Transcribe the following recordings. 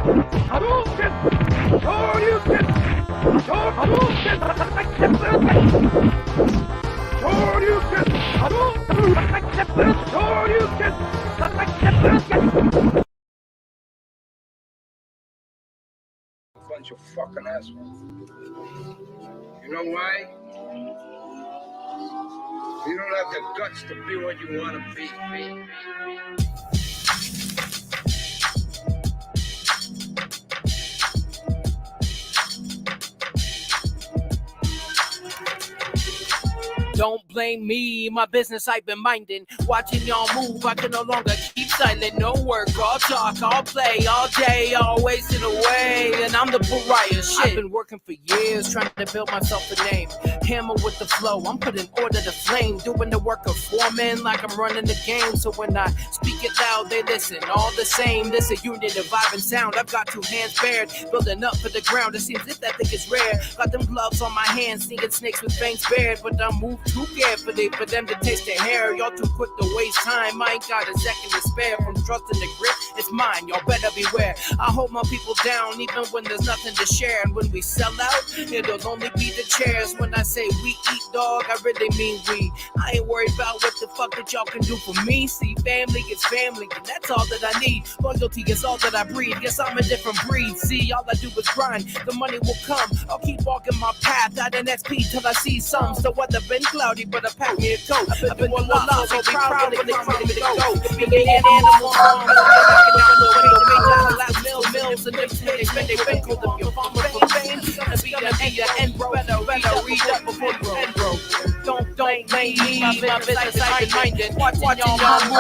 Bunch of fucking assholes. You know why? You don't have the guts to be what you want to be. Don't blame me, my business I've been minding. Watching y'all move, I can no longer keep silent. No work, all talk, all play, all day, all wasted away. And I'm the pariah, shit. I've been working for years, trying to build myself a name. Hammer with the flow, I'm putting order to flame. Doing the work of foreman like I'm running the game. So when I speak it loud, they listen, all the same. This a unit of vibe and sound, I've got two hands bared. Building up for the ground, it seems if that thing is rare. Got them gloves on my hands, sneaking snakes with fangs bared. But I'm moved too carefully for them to taste their hair. Y'all too quick to waste time. I ain't got a second to spare. From trusting the grip, it's mine. Y'all better beware. I hold my people down even when there's nothing to share. And when we sell out, it'll only be the chairs. When I say we eat, dog, I really mean we. I ain't worried about what the fuck that y'all can do for me. See, family is family, and that's all that I need. Loyalty is all that I breathe. Guess I'm a different breed. See, all I do is grind. The money will come. I'll keep walking my path out in XP till I see some. So weather been cloudy, but I pack me a coat. I've been doing a lot, so be proud when they tell me to go. Being an animal farm, knocking out the window, mills, and they spend their bank on your farm for fame. And be the end, bro. Better read up before you end, bro. Don't blame me, my business I've been minding. Watching y'all move, I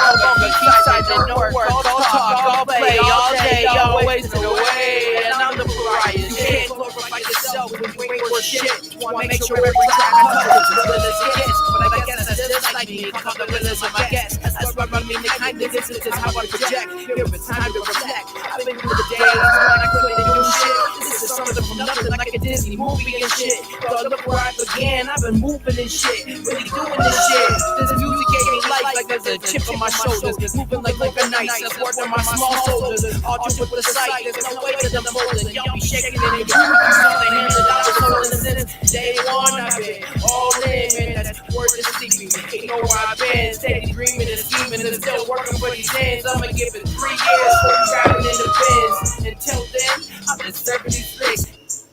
no longer keep silent. No work, all talk, all play, all day, all wasted away. And I'm the pariah. You can't glorify yourself when you ain't worth shit. Wanna make sure every track I touch is as real as it gets. But I guess that's just like me, cause the real is my guess. That's what I mean, the kind of this is how I project. Here it's time to reflect. I've been through the days when I couldn't do shit. This is something from nothing like a Disney movie and shit. But look where I began, I've been moving and shit. Really doing this shit. This music gave me life like there's a chip on my shoulders. Moving like a nice, that's working my small shoulders. All just with the sight, there's no way to them folding. Y'all be shaking it and moving. Saw the hands that I was holding since day one. I've been all in, man, that's worth the sleeping. Ain't know where I've been, steady dreaming and scheming and still working for these hands. I'ma give it 3 years for driving in the Benz. Until then, I've been serving these flicks.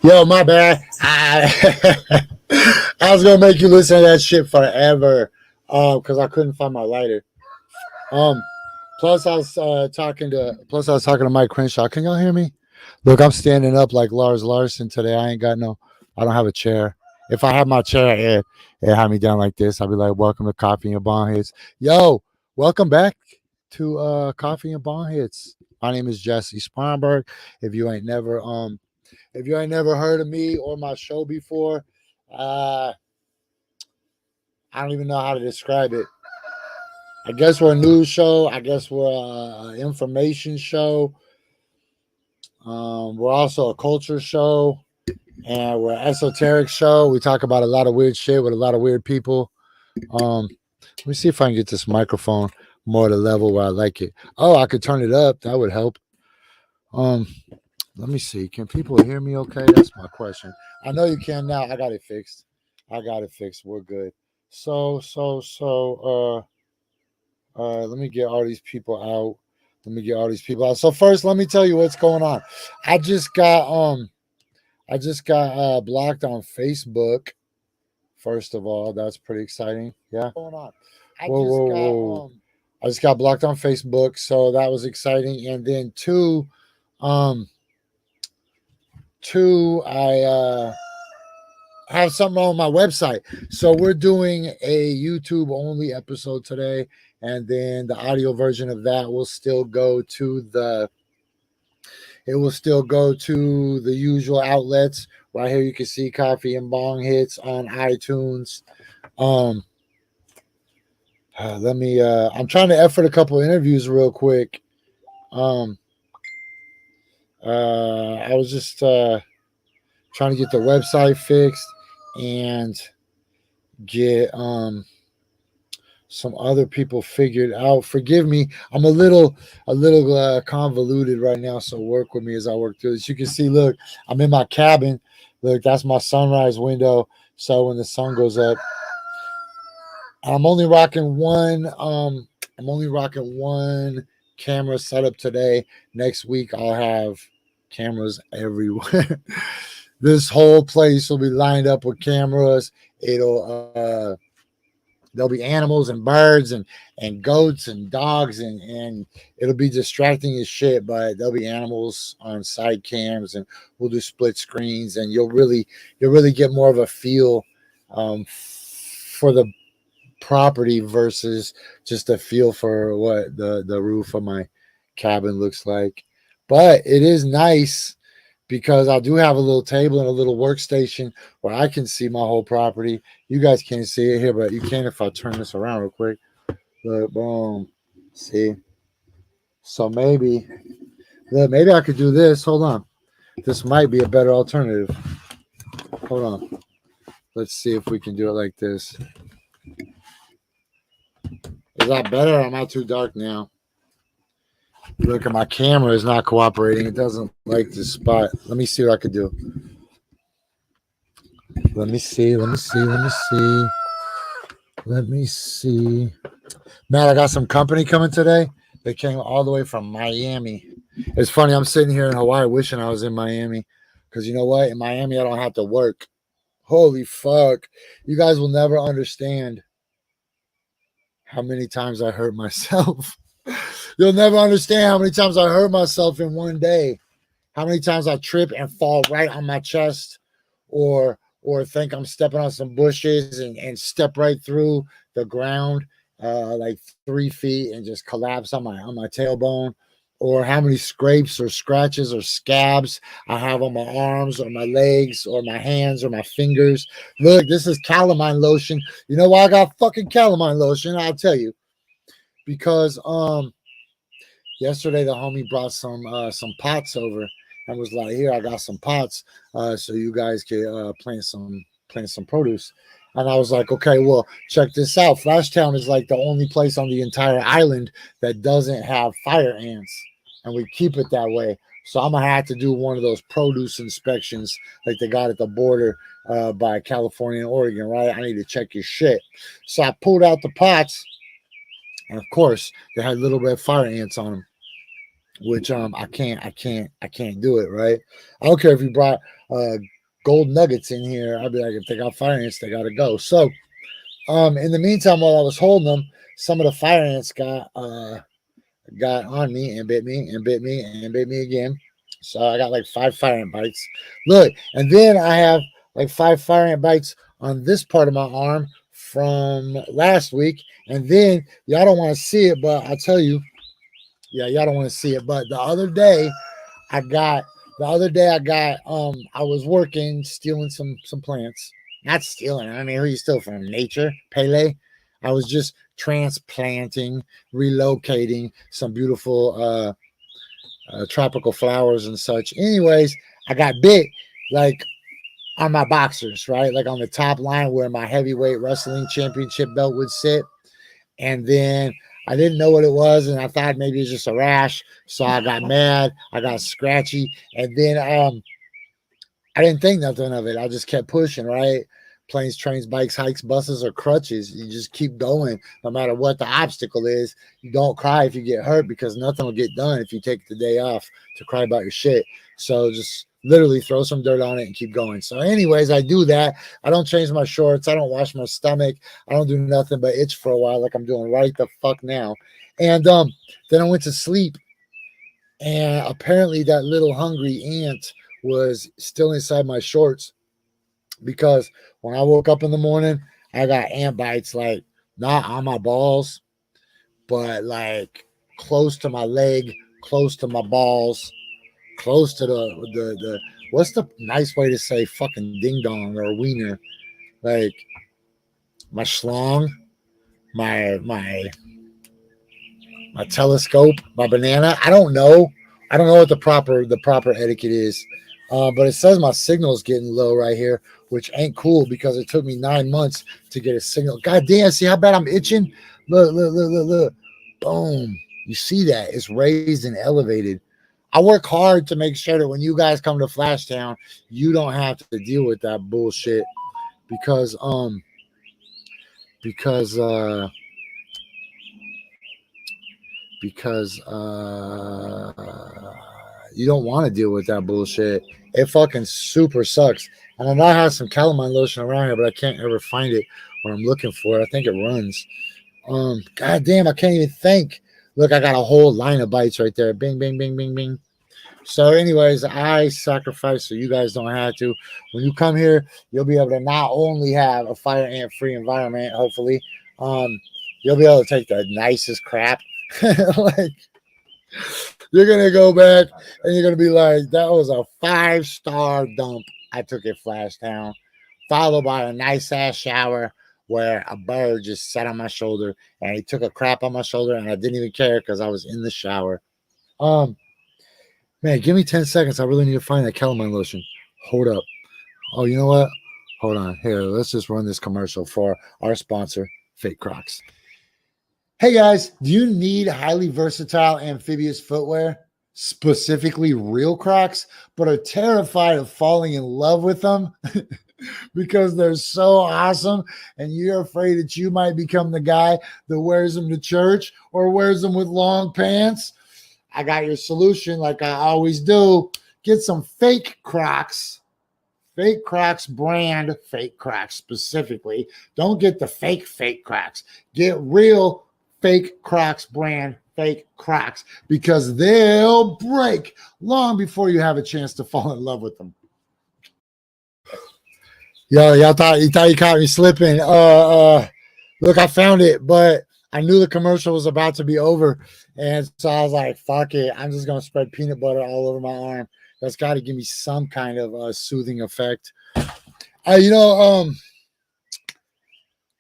Yo, my bad. I was gonna make you listen to that shit forever, because I couldn't find my lighter. Plus I was talking to Mike Crenshaw. Can y'all hear me? Look, I'm standing up like Lars Larson today. I don't have a chair. If I had my chair, it had me down like this. I'd be like, welcome to Coffee and Bonghits. Yo, welcome back to Coffee and Bonghits. My name is Jesse Sparnberg. If you ain't never heard of me or my show before, I don't even know how to describe it. I guess we're a news show. I guess we're an information show. We're also a culture show, and we're an esoteric show. We talk about a lot of weird shit with a lot of weird people. Let me see if I can get this microphone more to the level where I like it. Oh, I could turn it up. That would help. Let me see. Can people hear me okay? That's my question. I know you can now. I got it fixed. We're good. So, let me get all these people out. So first, let me tell you what's going on. I just got blocked on Facebook. First of all, that's pretty exciting. Yeah. What's going on? Whoa. I just got blocked on Facebook, so that was exciting. And then two, I have something on my website. So we're doing a YouTube only episode today, and then the audio version of that will still go to the usual outlets. Right here you can see Coffee and Bonghits on iTunes. I'm trying to effort a couple interviews real quick. I was just trying to get the website fixed and get some other people figured out. Forgive me, I'm a little convoluted right now, so work with me as I work through this. You can see, look, I'm in my cabin. Look, that's my sunrise window. So when the sun goes up, I'm only rocking one. I'm only rocking one camera setup today. Next week I'll have cameras everywhere. This whole place will be lined up with cameras. It'll there'll be animals and birds and goats and dogs and it'll be distracting as shit, but there'll be animals on side cams and we'll do split screens and you'll really get more of a feel for the property versus just a feel for what the roof of my cabin looks like. But it is nice because I do have a little table and a little workstation where I can see my whole property. You guys can't see it here, but you can if I turn this around real quick. Look, boom. See? So maybe I could do this. Hold on. This might be a better alternative. Hold on. Let's see if we can do it like this. Is that better? Or am I too dark now? Look, at my camera is not cooperating. It doesn't like this spot. Let me see what I could do. Let me see. Man, I got some company coming today. They came all the way from Miami. It's funny. I'm sitting here in Hawaii wishing I was in Miami. Because you know what? In Miami, I don't have to work. Holy fuck. You guys will never understand how many times I hurt myself. You'll never understand how many times I hurt myself in one day. How many times I trip and fall right on my chest or think I'm stepping on some bushes and step right through the ground like 3 feet and just collapse on my tailbone, or how many scrapes or scratches or scabs I have on my arms or my legs or my hands or my fingers. Look, this is calamine lotion. You know why I got fucking calamine lotion? I'll tell you. Because yesterday the homie brought some pots over and was like, "Here, I got some pots, so you guys can plant some produce." And I was like, "Okay, well, check this out. Flashtown is like the only place on the entire island that doesn't have fire ants, and we keep it that way. So I'm gonna have to do one of those produce inspections like they got at the border by California and Oregon, right? I need to check your shit." So I pulled out the pots, and of course, they had little red fire ants on them, which I can't do it, right? I don't care if you brought gold nuggets in here. I'd be like, if they got fire ants, they gotta go. So in the meantime, while I was holding them, some of the fire ants got on me and bit me and bit me and bit me again. So I got like 5 fire ant bites. Look, and then I have like 5 fire ant bites on this part of my arm from last week. And then y'all don't want to see it, but I'll tell you, yeah, y'all don't want to see it. But the other day I was working, stealing some plants. Not stealing. I mean, who you steal from? Nature? Pele? I was just transplanting, relocating some beautiful tropical flowers and such. Anyways, I got bit like on my boxers, right? Like on the top line where my heavyweight wrestling championship belt would sit. And then I didn't know what it was, and I thought maybe it was just a rash. So I got mad, I got scratchy, and then I didn't think nothing of it. I just kept pushing, right? Planes, trains, bikes, hikes, buses, or crutches. You just keep going no matter what the obstacle is. You don't cry if you get hurt because nothing will get done if you take the day off to cry about your shit. So just literally throw some dirt on it and keep going. So anyways, I do that. I don't change my shorts. I don't wash my stomach. I don't do nothing but itch for a while like I'm doing right the fuck now. And then I went to sleep. And apparently that little hungry ant was still inside my shorts, because when I woke up in the morning, I got ant bites like not on my balls, but like close to my leg, close to my balls, close to the what's the nice way to say fucking ding dong or wiener? Like my schlong, my telescope, my banana. I don't know. I don't know what the proper etiquette is. But it says my signal is getting low right here, which ain't cool because it took me 9 months to get a signal. God damn, see how bad I'm itching? Look. Boom. You see that? It's raised and elevated. I work hard to make sure that when you guys come to Flashtown, you don't have to deal with that bullshit because because uh because you don't want to deal with that bullshit. It fucking super sucks. And I know I have some calamine lotion around here, but I can't ever find it when I'm looking for it. I think it runs. God damn, I can't even think. Look, I got a whole line of bites right there. Bing, bing, bing, bing, bing. So, anyways, I sacrifice so you guys don't have to. When you come here, you'll be able to not only have a fire ant free environment, hopefully, you'll be able to take the nicest crap. Like, you're gonna go back and you're gonna be like, that was a 5-star dump. I took it Flashtown, followed by a nice ass shower where a bird just sat on my shoulder and he took a crap on my shoulder and I didn't even care because I was in the shower. Um, Man, give me 10 seconds. I really need to find that calamine lotion. Hold up. Oh, you know what? Hold on. Here, let's just run this commercial for our sponsor, Fake Crocs. Hey guys, do you need highly versatile amphibious footwear, specifically real Crocs, but are terrified of falling in love with them because they're so awesome and you're afraid that you might become the guy that wears them to church or wears them with long pants? I got your solution like I always do. Get some fake Crocs. Fake Crocs brand, fake Crocs specifically. Don't get the fake Crocs. Get real fake Crocs brand, fake Crocs, because they'll break long before you have a chance to fall in love with them. Yo, y'all thought you caught me slipping. Look, I found it, but I knew the commercial was about to be over. And so I was like, fuck it. I'm just going to spread peanut butter all over my arm. That's got to give me some kind of soothing effect. You know,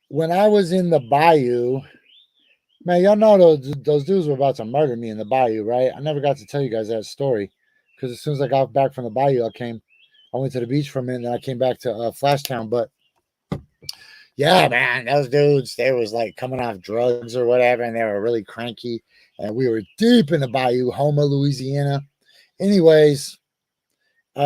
when I was in the bayou, man, y'all know those dudes were about to murder me in the bayou, right? I never got to tell you guys that story because as soon as I got back from the bayou, I went to the beach for a minute and then I came back to Flashtown. But yeah, man, those dudes, they was like coming off drugs or whatever, and they were really cranky. And we were deep in the bayou, Houma, Louisiana. Anyways, we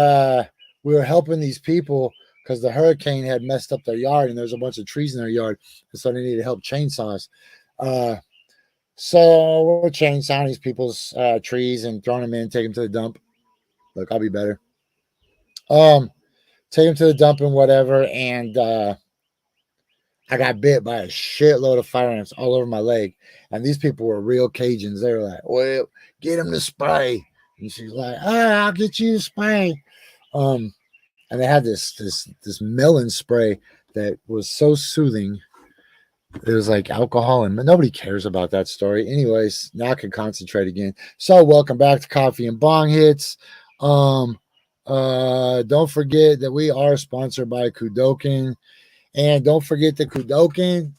were helping these people because the hurricane had messed up their yard and there's a bunch of trees in their yard. And so they needed help chainsaws. So we're chainsawing these people's trees and throwing them in, take them to the dump. Look, I'll be better. Take them to the dump and whatever. And I got bit by a shitload of fire ants all over my leg. And these people were real Cajuns. They were like, well, get them to spray. And she's like, I'll get you to spray. And they had this melon spray that was so soothing. It was like alcohol, and nobody cares about that story. Anyways, now I can concentrate again. So welcome back to Coffee and Bong Hits. Don't forget that we are sponsored by Kudokin. And don't forget the Kudokin.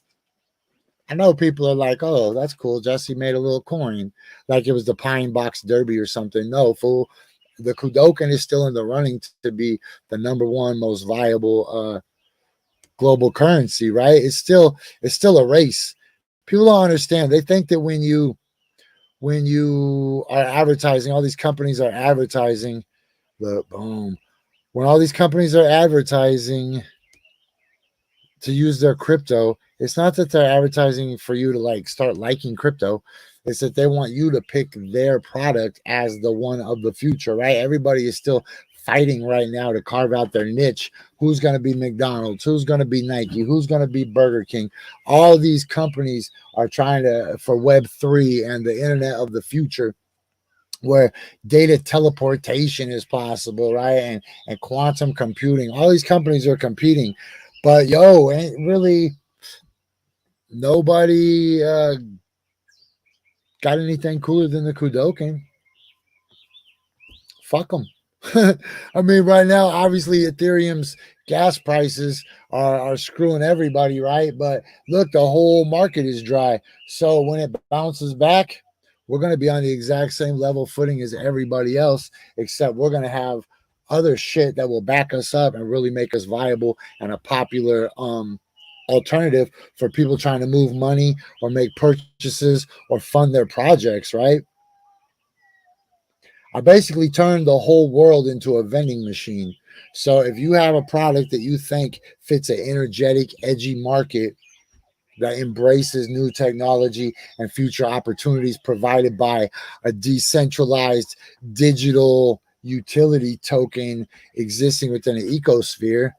I know people are like, oh, that's cool. Jesse made a little coin. Like it was the Pine Box Derby or something. No, fool. The Kudokin is still in the running to be the number one most viable global currency, right? It's still a race. People don't understand. They think that when you are advertising, all these companies are advertising. Look, boom. When all these companies are advertising to use their crypto, it's not that they're advertising for you to like start liking crypto. It's that they want you to pick their product as the one of the future, right? Everybody is still fighting right now to carve out their niche. Who's going to be McDonald's? Who's going to be Nike? Who's going to be Burger King? All these companies are trying to, for Web3 and the internet of the future, where data teleportation is possible, right? And quantum computing. All these companies are competing. But yo, ain't really nobody got anything cooler than the Kudokin. Fuck them. I mean, right now, obviously, Ethereum's gas prices are screwing everybody, right? But look, the whole market is dry. So when it bounces back, we're going to be on the exact same level footing as everybody else, except we're going to have other shit that will back us up and really make us viable and a popular alternative for people trying to move money or make purchases or fund their projects, right? I basically turned the whole world into a vending machine. So if you have a product that you think fits an energetic, edgy market that embraces new technology and future opportunities provided by a decentralized digital utility token existing within an ecosphere,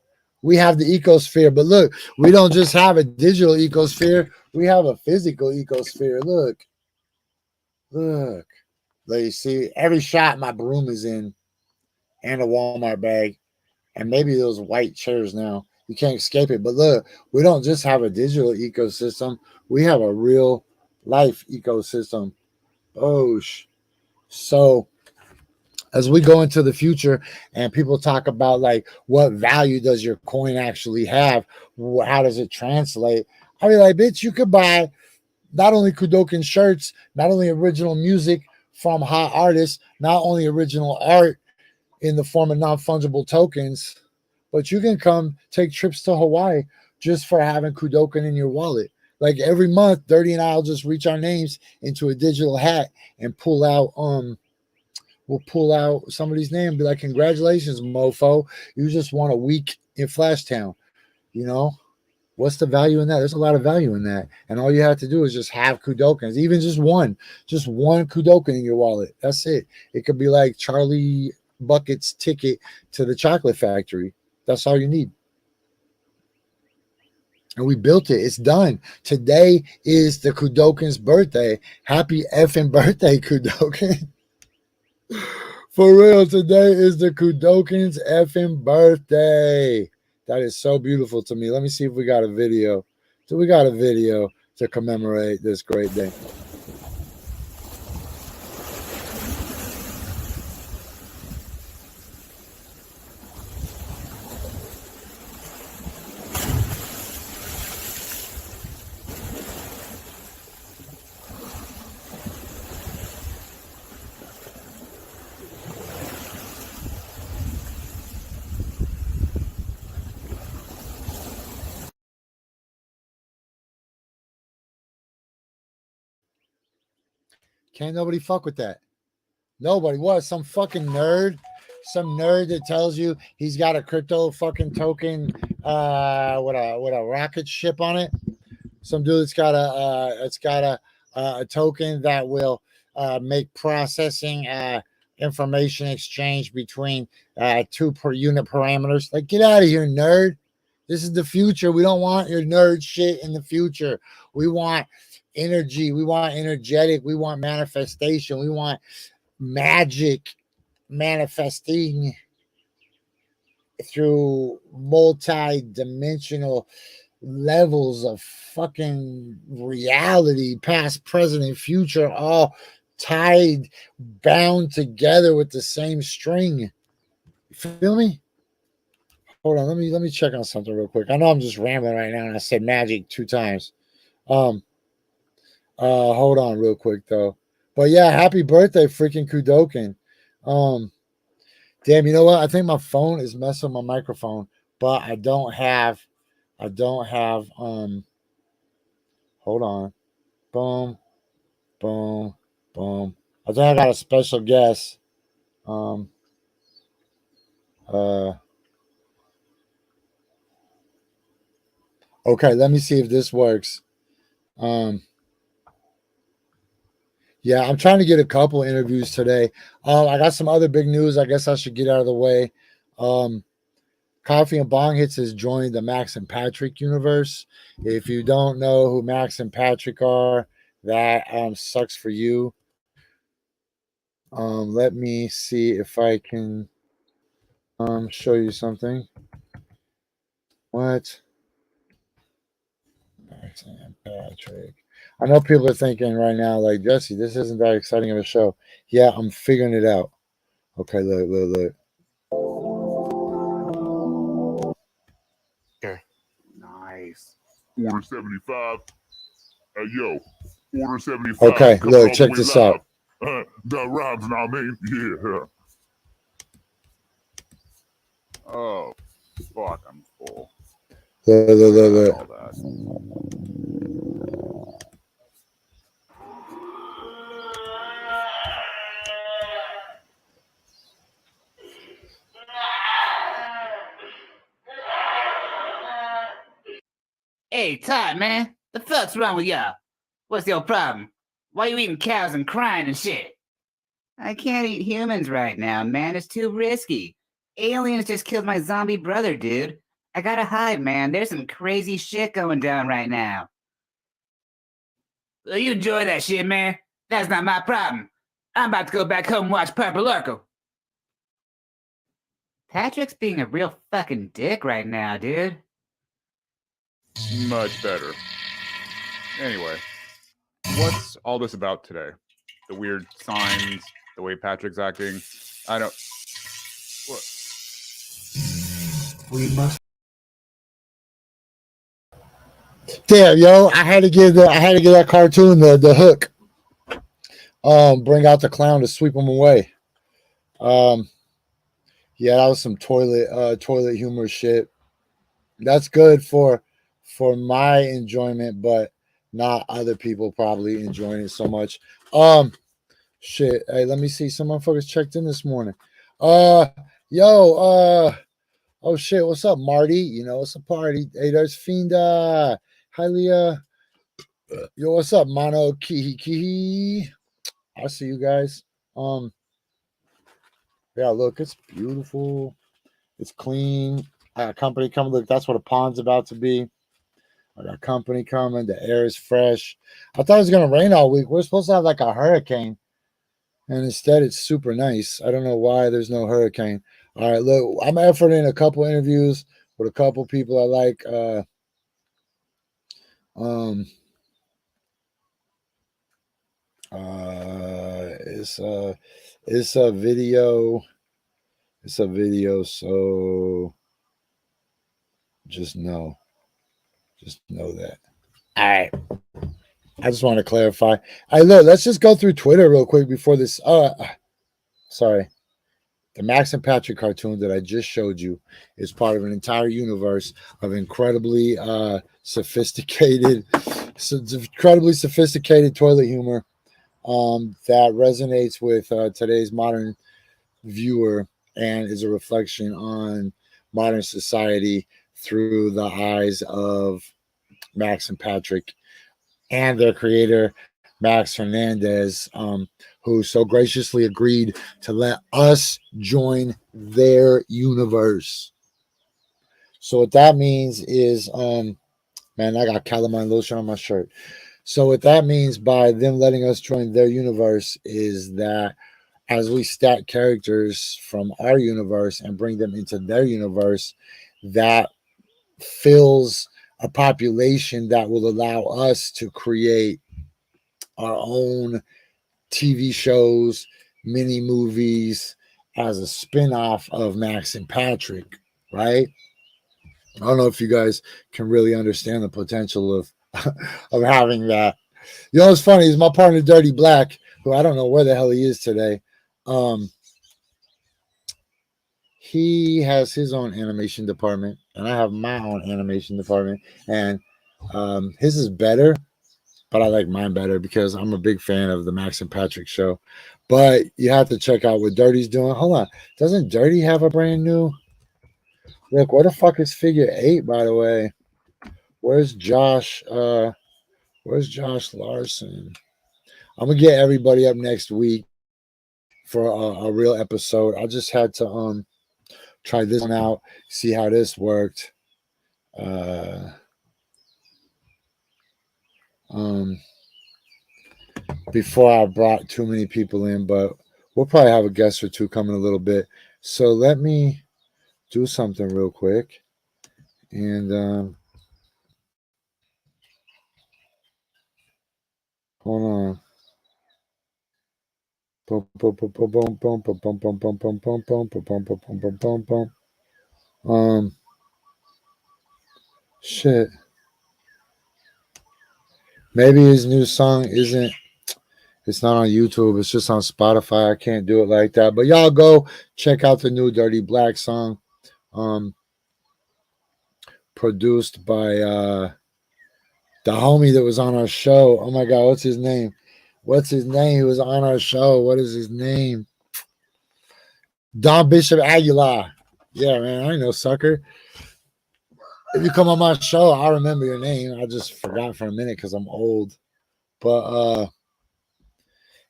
we have the ecosphere. But look, we don't just have a digital ecosphere, we have a physical ecosphere. Look. Like you see, every shot my broom is in, and a Walmart bag, and maybe those white chairs now. You can't escape it. But look, we don't just have a digital ecosystem, we have a real life ecosystem. Oh, so as we go into the future and people talk about like what value does your coin actually have, how does it translate? I mean, like, bitch, you could buy not only Kudokan shirts, not only original music from hot artists, not only original art in the form of non-fungible tokens, but you can come take trips to Hawaii just for having Kudokan in your wallet. Like every month, Dirty and I'll just reach our names into a digital hat and we'll pull out somebody's name and be like, congratulations, mofo. You just won a week in Flashtown. You know? What's the value in that? There's a lot of value in that. And all you have to do is just have Kudokans, even just one Kudokan in your wallet. That's it. It could be like Charlie Bucket's ticket to the chocolate factory. That's all you need. And we built it. It's done. Today is the Kudokan's birthday. Happy effing birthday, Kudokan. For real, today is the Kudokan's effing birthday. That is so beautiful to me. Let me see if we got a video. So we got a video to commemorate this great day. Can't nobody fuck with that. Nobody. What? Some fucking nerd? Some nerd that tells you he's got a crypto fucking token with a rocket ship on it. Some dude that's got a token that will make processing information exchange between two per unit parameters. Like, get out of here, nerd. This is the future. We don't want your nerd shit in the future. We want energy. We want energetic. We want manifestation. We want magic manifesting through multi-dimensional levels of fucking reality, past, present, and future, all tied, bound together with the same string. You feel me? Hold on, let me check on something real quick. I know I'm just rambling right now, and I said magic 2 times. Hold on real quick though. But yeah, happy birthday, freaking Kudokan. Damn, you know what? I think my phone is messing with my microphone, but I don't have hold on. Boom, boom, boom. I think I got a special guest. Okay, let me see if this works. Yeah, I'm trying to get a couple interviews today. I got some other big news. I guess I should get out of the way. Coffee and Bonghits has joined the Max and Patrick universe. If you don't know who Max and Patrick are, that sucks for you. Let me see if I can show you something. What? Max and Patrick. I know people are thinking right now, like, Jesse, this isn't that exciting of a show. Yeah, I'm figuring it out. Okay, look. Here. Nice. Order 75. Yo, order 75. Okay, look, check this out. That rhymes now, man. Yeah. Oh, fuck, I'm full. Look. All that. Hey, Todd, man. The fuck's wrong with y'all? What's your problem? Why you eating cows and crying and shit? I can't eat humans right now, man. It's too risky. Aliens just killed my zombie brother, dude. I gotta hide, man. There's some crazy shit going down right now. Well, you enjoy that shit, man. That's not my problem. I'm about to go back home and watch Purple Urkel. Patrick's being a real fucking dick right now, dude. Much better. Anyway, what's all this about today? The weird signs, the way Patrick's acting. I don't. What? We must. Damn, yo! I had to give that cartoon the hook. Bring out the clown to sweep him away. Yeah, that was some toilet humor shit. That's good for my enjoyment, but not other people probably enjoying it so much. Shit. Hey, let me see. Some motherfuckers checked in this morning. Oh shit. What's up, Marty? You know, it's a party. Hey, there's Fienda. Hi, Leah. Yo, what's up, Mono Kihi? I see you guys. Yeah, look, it's beautiful. It's clean. I got company coming. Look, that's what a pond's about to be. I got company coming. The air is fresh. I thought it was gonna rain all week. We're supposed to have like a hurricane, and instead it's super nice. I don't know why there's no hurricane. All right, look, I'm efforting a couple interviews with a couple people I like. It's a video. It's a video, so just know that. All right. I just want to clarify. Look, let's just go through Twitter real quick before this. Sorry. The Max and Patrick cartoon that I just showed you is part of an entire universe of incredibly sophisticated toilet humor that resonates with today's modern viewer and is a reflection on modern society through the eyes of Max and Patrick and their creator, Max Hernandez, who so graciously agreed to let us join their universe. So what that means is, man, I got calamine lotion on my shirt. So what that means by them letting us join their universe is that as we stack characters from our universe and bring them into their universe, that fills a population that will allow us to create our own TV shows, mini movies as a spin-off of Max and Patrick, right? I don't know if you guys can really understand the potential of of having that. You know what's funny is my partner Dirty Black, who I don't know where the hell he is today. He has his own animation department, and I have my own animation department, and his is better, but I like mine better because I'm a big fan of the Max and Patrick show. But you have to check out what Dirty's doing. Hold on, doesn't Dirty have a brand new? Look, where the fuck is Figure 8, by the way? Where's Josh? Where's Josh Larson? I'm gonna get everybody up next week for a real episode. I just had to try this one out, see how this worked. Before I brought too many people in, but we'll probably have a guest or two coming a little bit. So let me do something real quick. And hold on. Boom, boom, boom, boom, boom, boom, boom, boom, boom, boom, boom, boom, boom, boom, boom, boom, boom, boom, boom. Shit. Maybe his new song isn't. It's not on YouTube. It's just on Spotify. I can't do it like that. But y'all go check out the new Dirty Black song. produced by the homie that was on our show. Oh my God, what's his name? What's his name? He was on our show. What is his name? Don Bishop Aguilar. Yeah, man, I know, sucker. If you come on my show, I'll remember your name. I just forgot for a minute because I'm old. But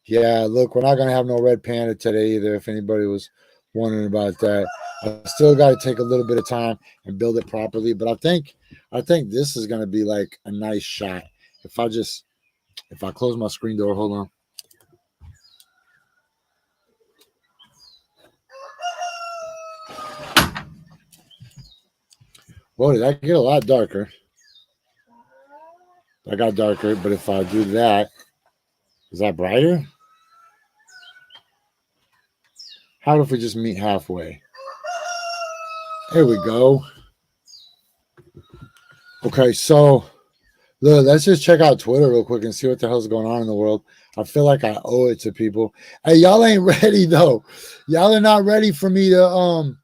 yeah, look, we're not gonna have no red panda today either. If anybody was wondering about that, I still got to take a little bit of time and build it properly. But I think this is gonna be like a nice shot. If I close my screen door, hold on. Whoa, did that get a lot darker? I got darker, but if I do that, is that brighter? How if we just meet halfway? There we go. Okay, so look, let's just check out Twitter real quick and see what the hell's going on in the world. I feel like I owe it to people. Hey, y'all ain't ready though. Y'all are not ready for me to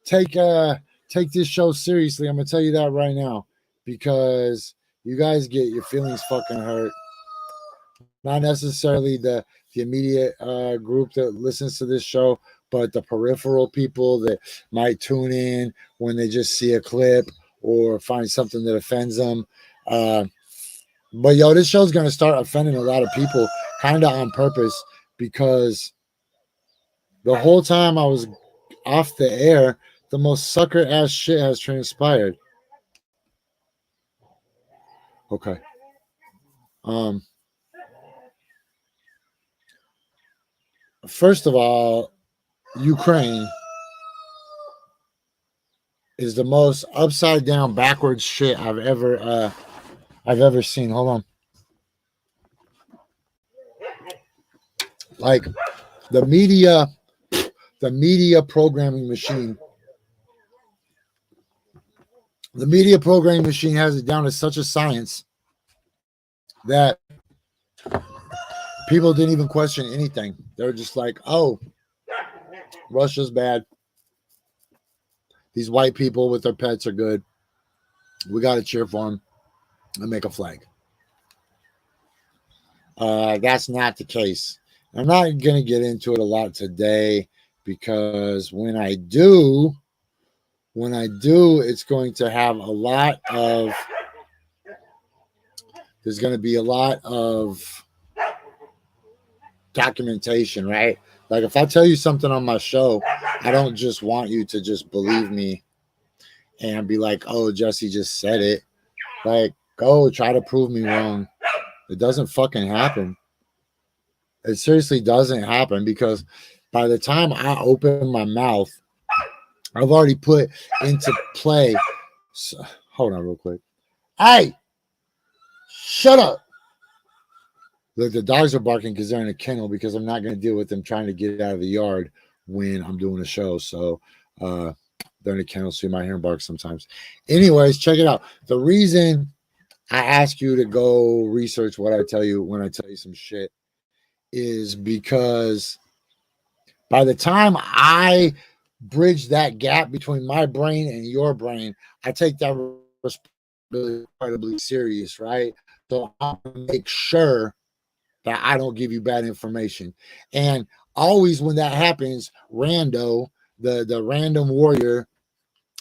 take this show seriously. I'm gonna tell you that right now because you guys get your feelings fucking hurt. Not necessarily the immediate group that listens to this show, but the peripheral people that might tune in when they just see a clip or find something that offends them. But yo, this show's gonna start offending a lot of people, kind of on purpose, because the whole time I was off the air, the most sucker ass shit has transpired. Okay. First of all, Ukraine is the most upside down backwards shit I've ever seen. Hold on. Like the media programming machine. The media programming machine has it down to such a science that people didn't even question anything. They were just like, oh, Russia's bad. These white people with their pets are good. We got to cheer for them and make a flag. That's not the case. I'm not going to get into it a lot today because when I do, it's going to have there's going to be a lot of documentation, right? Like if I tell you something on my show, I don't just want you to just believe me and be like, oh, Jesse just said it. Like, go try to prove me wrong. It doesn't fucking happen. It seriously doesn't happen because by the time I open my mouth, I've already put into play. So, hold on real quick. Hey, shut up. Look, the dogs are barking because they're in a kennel because I'm not going to deal with them trying to get out of the yard when I'm doing a show. So they're in a kennel, so you might hear them bark sometimes. Anyways, check it out. The reason I ask you to go research what I tell you when I tell you some shit is because by the time I bridge that gap between my brain and your brain, I take that responsibility incredibly serious, right? So I'll make sure that I don't give you bad information. And always when that happens, Rando, the random warrior,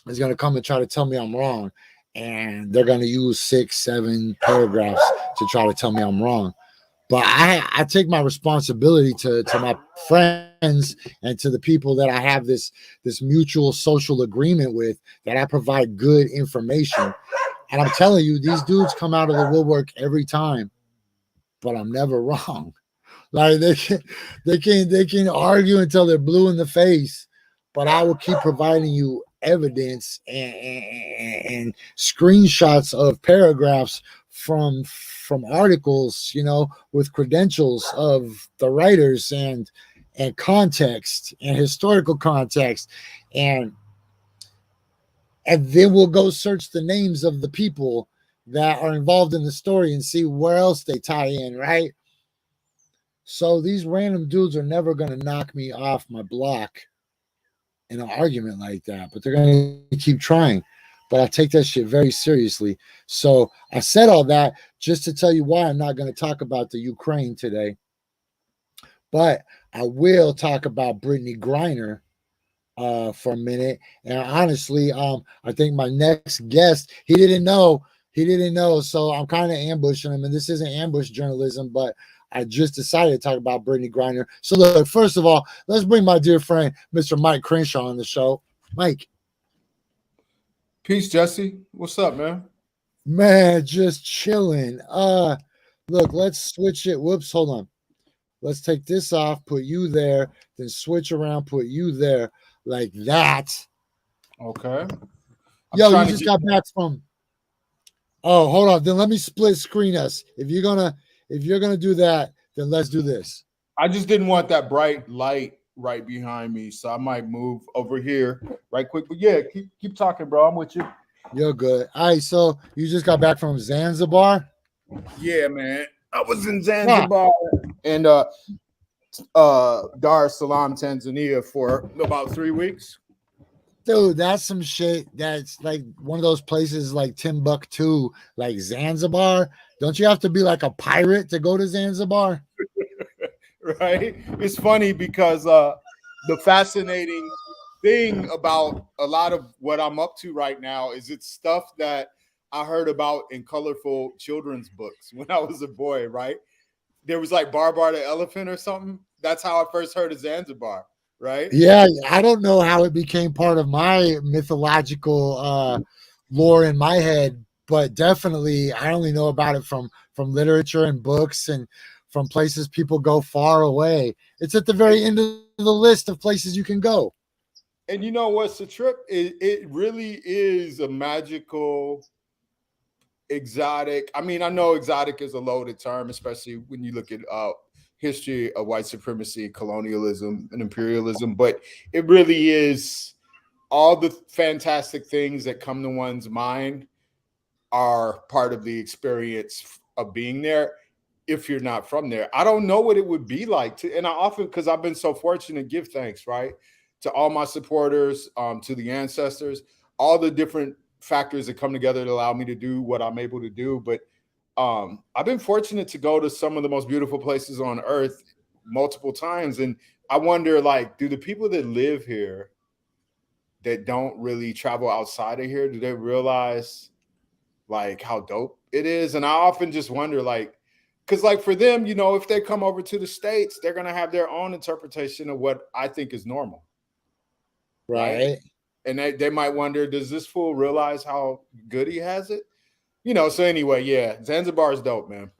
is going to come and try to tell me I'm wrong. And they're going to use 6-7 paragraphs to try to tell me I'm wrong. But I take my responsibility to my friends and to the people that I have this mutual social agreement with, that I provide good information. And I'm telling you, these dudes come out of the woodwork every time, but I'm never wrong. Like they can argue until they're blue in the face, but I will keep providing you evidence and screenshots of paragraphs from articles, you know, with credentials of the writers and context and historical context, and then we'll go search the names of the people that are involved in the story and see where else they tie in, right? So these random dudes are never going to knock me off my block in an argument like that, but they're going to keep trying. but I take that shit very seriously. So I said all that just to tell you why I'm not going to talk about the Ukraine today, but I will talk about Brittany Griner for a minute. And honestly, I think my next guest, he didn't know, so I'm kind of ambushing him. And this isn't ambush journalism, but I just decided to talk about Brittany Griner. So look, first of all, let's bring my dear friend, Mr. Mike Crenshaw, on the show. Mike. Peace, Jesse. What's up, man? Man, just chilling. Look, let's switch it. Whoops, hold on. Let's take this off, put you there, then switch around, put you there, like that. Okay. Yo, you just got back from. Oh, hold on. Then let me split screen us. If you're gonna do that, then let's do this. I just didn't want that bright light right behind me, so I might move over here right quick. But yeah, keep talking, bro. I'm with you. You're good. All right, so you just got back from Zanzibar? Yeah, man. I was in Zanzibar and Dar es Salaam, Tanzania for about 3 weeks. Dude, that's some shit. That's like one of those places like Timbuktu, like Zanzibar. Don't you have to be like a pirate to go to Zanzibar? Right? It's funny because the fascinating thing about a lot of what I'm up to right now is it's stuff that I heard about in colorful children's books when I was a boy, right? There was like Barbar the elephant or something. That's how I first heard of Zanzibar, right? Yeah, I don't know how it became part of my mythological lore in my head, but definitely I only know about it from literature and books and from places people go far away. It's at the very end of the list of places you can go. And you know what's the trip? It really is a magical, exotic. I mean, I know exotic is a loaded term, especially when you look at history of white supremacy, colonialism, and imperialism. But it really is all the fantastic things that come to one's mind are part of the experience of being there. If you're not from there, I don't know what it would be like to, and I often, because I've been so fortunate, give thanks, right, to all my supporters, to the ancestors, all the different factors that come together to allow me to do what I'm able to do. But I've been fortunate to go to some of the most beautiful places on earth multiple times. And I wonder, like, do the people that live here that don't really travel outside of here, do they realize like how dope it is? And I often just wonder, like, because like for them, you know, if they come over to the States, they're going to have their own interpretation of what I think is normal. Right. And they might wonder, does this fool realize how good he has it? You know, so anyway, yeah, Zanzibar is dope, man.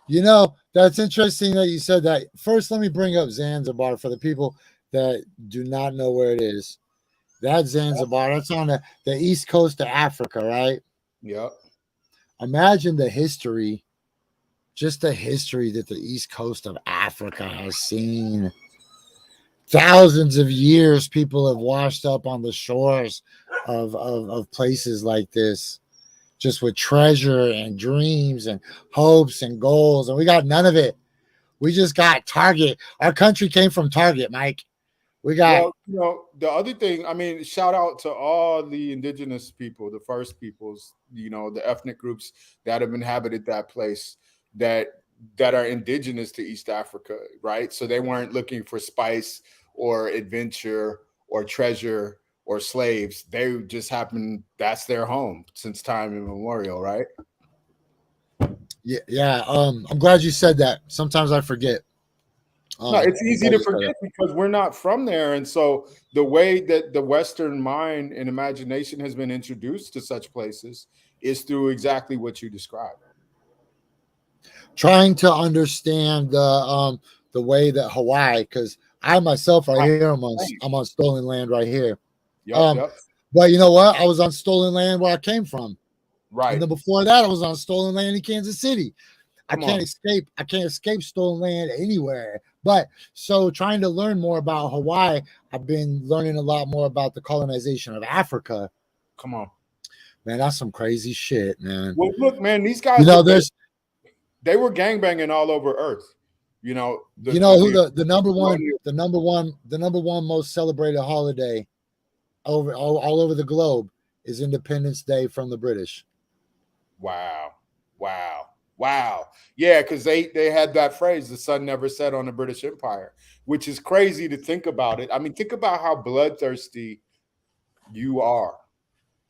You know, that's interesting that you said that. First, let me bring up Zanzibar for the people that do not know where it is. That's Zanzibar. That's on the east coast of Africa, right? Yep. Imagine the history, just the history that the east coast of Africa has seen. Thousands of years people have washed up on the shores of places like this, just with treasure and dreams and hopes and goals. And we got none of it. We just got Target. Our country came from Target, Mike. We got. Well, you know, the other thing, I mean, shout out to all the indigenous people, the first peoples, you know, the ethnic groups that have inhabited that place that are indigenous to East Africa, right? So they weren't looking for spice or adventure or treasure or slaves. They just happened, that's their home since time immemorial, right? Yeah. I'm glad you said that. Sometimes I forget. No, it's easy to forget because we're not from there. And so the way that the Western mind and imagination has been introduced to such places is through exactly what you described. Trying to understand the way that Hawaii, because I myself right here, I'm on stolen land right here. Yep. But you know what? I was on stolen land where I came from. Right. And then before that, I was on stolen land in Kansas City. I can't escape stolen land anywhere. But so trying to learn more about Hawaii, I've been learning a lot more about the colonization of Africa. Come on. Man, that's some crazy shit, man. Well, look, man, these guys, you know, they were gangbanging all over Earth. You know, the number one most celebrated holiday all over the globe is Independence Day from the British. Wow. Wow. Wow. Yeah, because they had that phrase, the sun never set on the British Empire, which is crazy to think about it. I mean, think about how bloodthirsty you are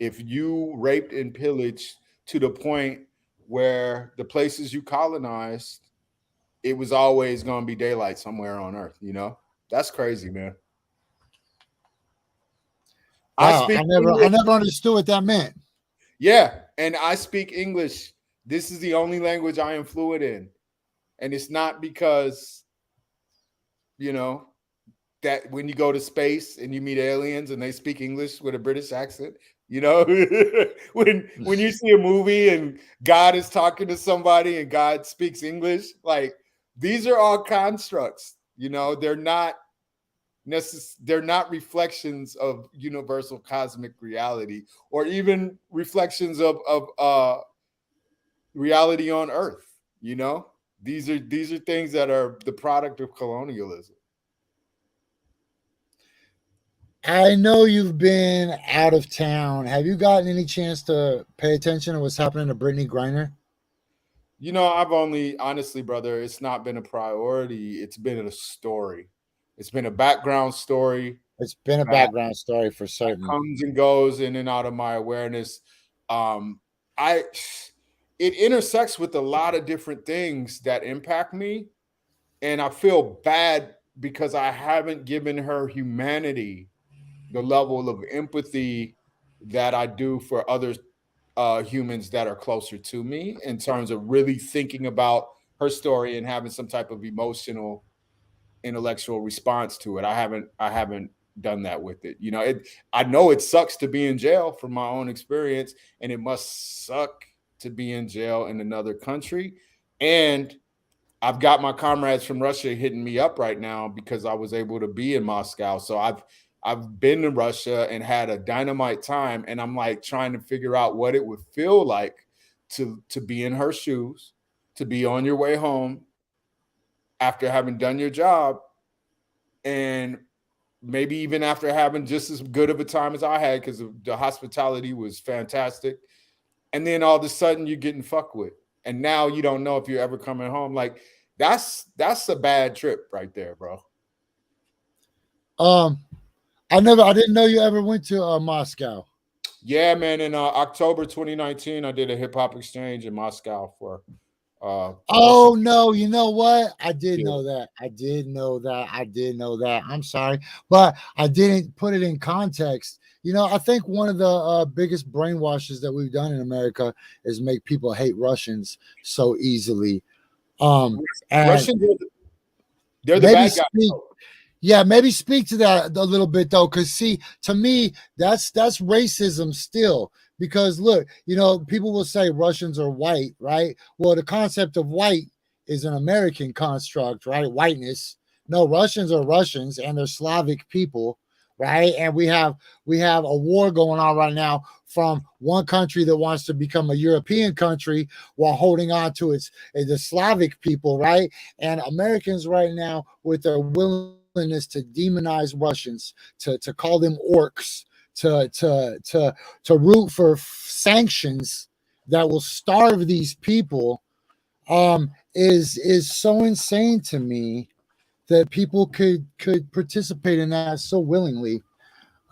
if you raped and pillaged to the point where the places you colonized, it was always going to be daylight somewhere on Earth, you know? That's crazy, man. Wow, I never understood what that meant. Yeah, and I speak English. This is the only language I am fluent in. And it's not because, you know, that when you go to space and you meet aliens and they speak English with a British accent, you know, when you see a movie and God is talking to somebody and God speaks English, like these are all constructs, you know, they're not reflections of universal cosmic reality or even reflections of reality on Earth, you know. These are things that are the product of colonialism. I know you've been out of town. Have you gotten any chance to pay attention to what's happening to Brittany Griner? You know, I've only, honestly, brother, it's not been a priority. It's been a story. It's been a background story. It's been a background story for certain. Comes and goes in and out of my awareness. It intersects with a lot of different things that impact me, and I feel bad because I haven't given her humanity the level of empathy that I do for other humans that are closer to me in terms of really thinking about her story and having some type of emotional, intellectual response to it. I haven't done that with it. You know, I know it sucks to be in jail from my own experience, and it must suck to be in jail in another country. And I've got my comrades from Russia hitting me up right now because I was able to be in Moscow. So I've been to Russia and had a dynamite time, and I'm like trying to figure out what it would feel like to be in her shoes, to be on your way home after having done your job, and maybe even after having just as good of a time as I had because the hospitality was fantastic. And then all of a sudden you're getting fucked with. And now you don't know if you're ever coming home. Like that's a bad trip right there, bro. I didn't know you ever went to Moscow. Yeah, man. In October 2019, I did a hip hop exchange in Moscow for. Oh no, you know what? I did know that. I did know that. I'm sorry, but I didn't put it in context. You know, I think one of the biggest brainwashes that we've done in America is make people hate Russians so easily. Russians, they're the bad guys. Yeah, maybe speak to that a little bit though, because see, to me, that's racism still. Because look, you know, people will say Russians are white, right? Well, the concept of white is an American construct, right? Whiteness. No, Russians are Russians and they're Slavic people, right? And we have a war going on right now from one country that wants to become a European country while holding on to the Slavic people, right? And Americans right now with their willingness to demonize Russians, to call them orcs, to root for sanctions that will starve these people is so insane to me that people could participate in that so willingly.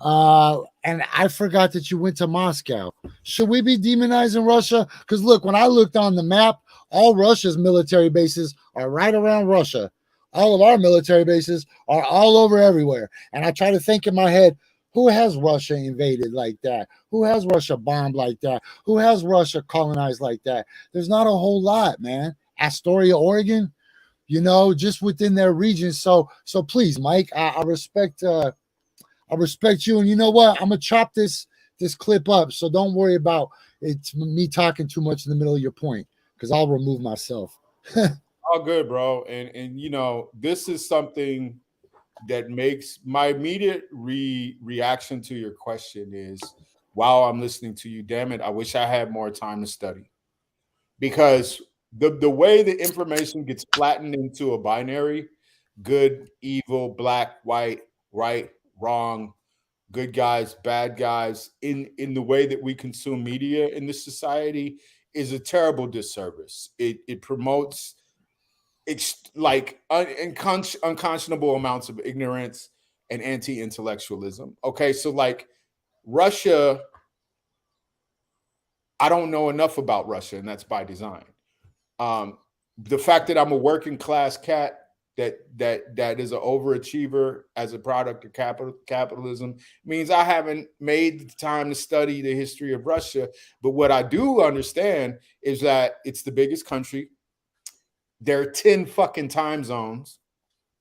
And I forgot that you went to Moscow. Should we be demonizing Russia? Because look, when I looked on the map, all Russia's military bases are right around Russia. All of our military bases are all over everywhere. And I try to think in my head, who has Russia invaded like that? Who has Russia bombed like that? Who has Russia colonized like that? There's not a whole lot, man. Astoria, Oregon, you know, just within their region. So please, Mike, I respect you. And you know what? I'm gonna chop this clip up. So don't worry about it's me talking too much in the middle of your point, because I'll remove myself. All good, bro. And you know, this is something that makes my immediate reaction to your question is, while I'm listening to you, damn it, I wish I had more time to study. Because the way the information gets flattened into a binary, good, evil, black, white, right, wrong, good guys, bad guys in the way that we consume media in this society is a terrible disservice. It promotes unconscionable amounts of ignorance and anti-intellectualism. Okay, so like Russia, I don't know enough about Russia, and that's by design. The fact that I'm a working class cat that is an overachiever as a product of capitalism means I haven't made the time to study the history of Russia. But what I do understand is that it's the biggest country. There are 10 fucking time zones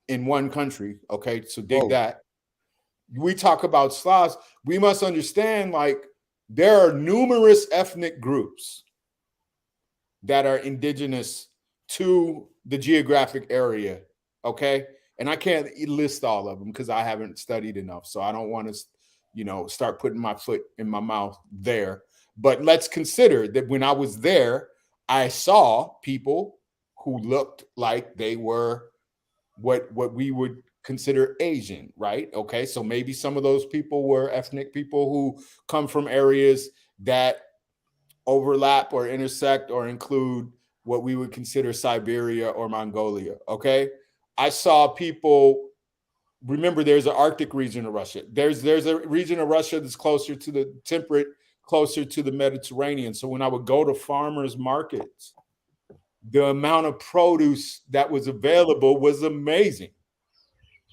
in one country. Okay, so dig that. We talk about Slavs. We must understand, like, there are numerous ethnic groups that are indigenous to the geographic area. Okay. And I can't list all of them because I haven't studied enough. So I don't want to, start putting my foot in my mouth there. But let's consider that when I was there, I saw people who looked like they were what we would consider Asian, right? Okay. So maybe some of those people were ethnic people who come from areas that overlap or intersect or include what we would consider Siberia or Mongolia. Okay. I saw people, remember there's an Arctic region of Russia. There's a region of Russia that's closer to the temperate, closer to the Mediterranean. So when I would go to farmers markets, the amount of produce that was available was amazing.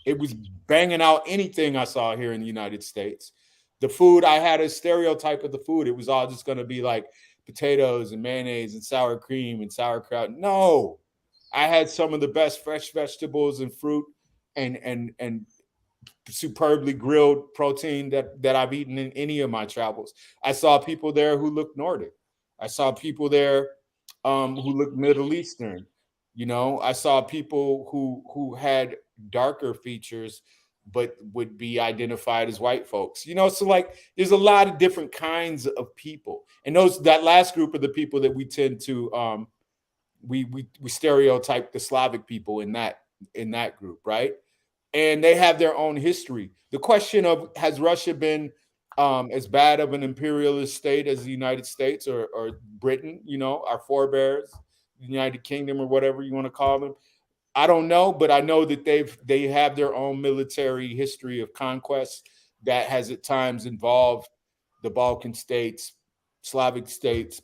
It was banging out anything I saw here in the United States. The food, I had a stereotype of the food. It was all just going to be like potatoes and mayonnaise and sour cream and sauerkraut. No, I had some of the best fresh vegetables and fruit and superbly grilled protein that I've eaten in any of my travels. I saw people there who looked Nordic. I saw people there who looked Middle Eastern. I saw people who had darker features but would be identified as white folks. So like there's a lot of different kinds of people. And that last group of the people that we tend to we stereotype the Slavic people in that group, right? And they have their own history. The question of has Russia been as bad of an imperialist state as the United States or Britain, our forebears, the United Kingdom or whatever you want to call them? I don't know, but I know that they have their own military history of conquest that has at times involved the Balkan states, Slavic states,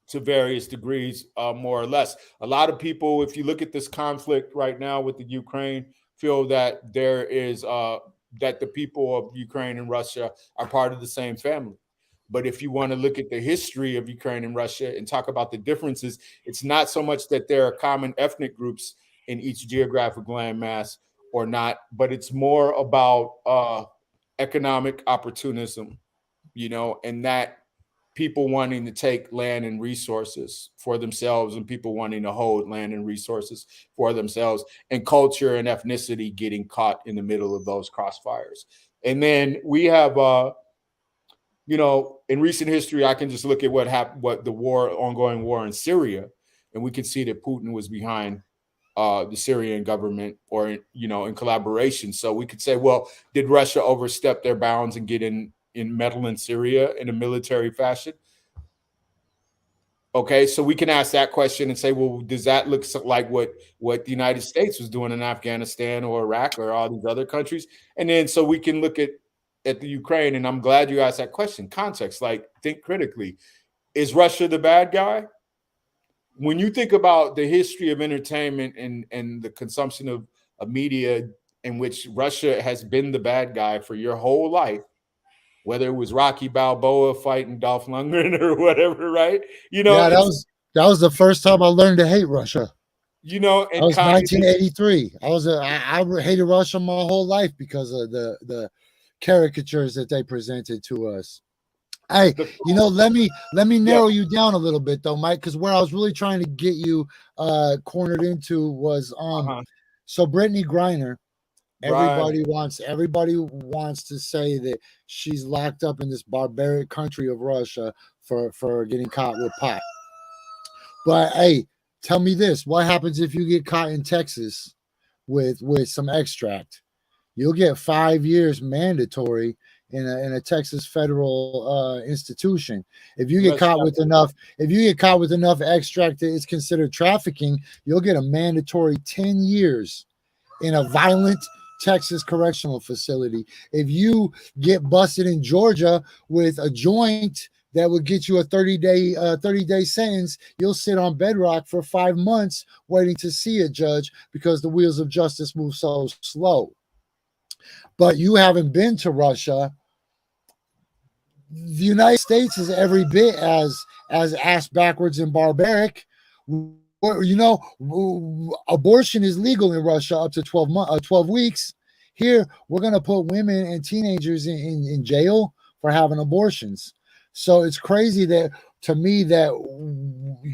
to various degrees, more or less. A lot of people, if you look at this conflict right now with the Ukraine, feel that there is that the people of Ukraine and Russia are part of the same family. But if you want to look at the history of Ukraine and Russia and talk about the differences, it's not so much that there are common ethnic groups in each geographic landmass or not, but it's more about economic opportunism, and that people wanting to take land and resources for themselves and people wanting to hold land and resources for themselves, and culture and ethnicity getting caught in the middle of those crossfires. And then we have in recent history, I can just look at what happened, what the ongoing war in Syria, and we can see that Putin was behind the Syrian government or, in collaboration. So we could say, well, did Russia overstep their bounds and get in meddle in Syria in a military fashion? Okay, so we can ask that question and say, well, does that look like what the United States was doing in Afghanistan or Iraq or all these other countries? And then so we can look at the Ukraine, and I'm glad you asked that question. Context, like think critically. Is Russia the bad guy? When you think about the history of entertainment and the consumption of media in which Russia has been the bad guy for your whole life, whether it was Rocky Balboa fighting Dolph Lundgren or whatever, right? Yeah, that was the first time I learned to hate Russia. And it was 1983. I hated Russia my whole life because of the caricatures that they presented to us. Hey, let me narrow you down a little bit though, Mike, because where I was really trying to get you cornered into was so Brittany Griner. Everybody wants to say that she's locked up in this barbaric country of Russia for getting caught with pot. But hey, tell me this: what happens if you get caught in Texas with some extract? You'll get 5 years mandatory in a Texas federal institution. If you get caught with enough, extract that is considered trafficking, you'll get a mandatory 10 years in a violent Texas correctional facility. If you get busted in Georgia with a joint that would get you a 30-day sentence, you'll sit on bedrock for 5 months waiting to see a judge because the wheels of justice move so slow. But you haven't been to Russia. The United States is every bit as ass backwards and barbaric. Abortion is legal in Russia up to 12 weeks. Here, we're going to put women and teenagers in jail for having abortions. So it's crazy that, to me, that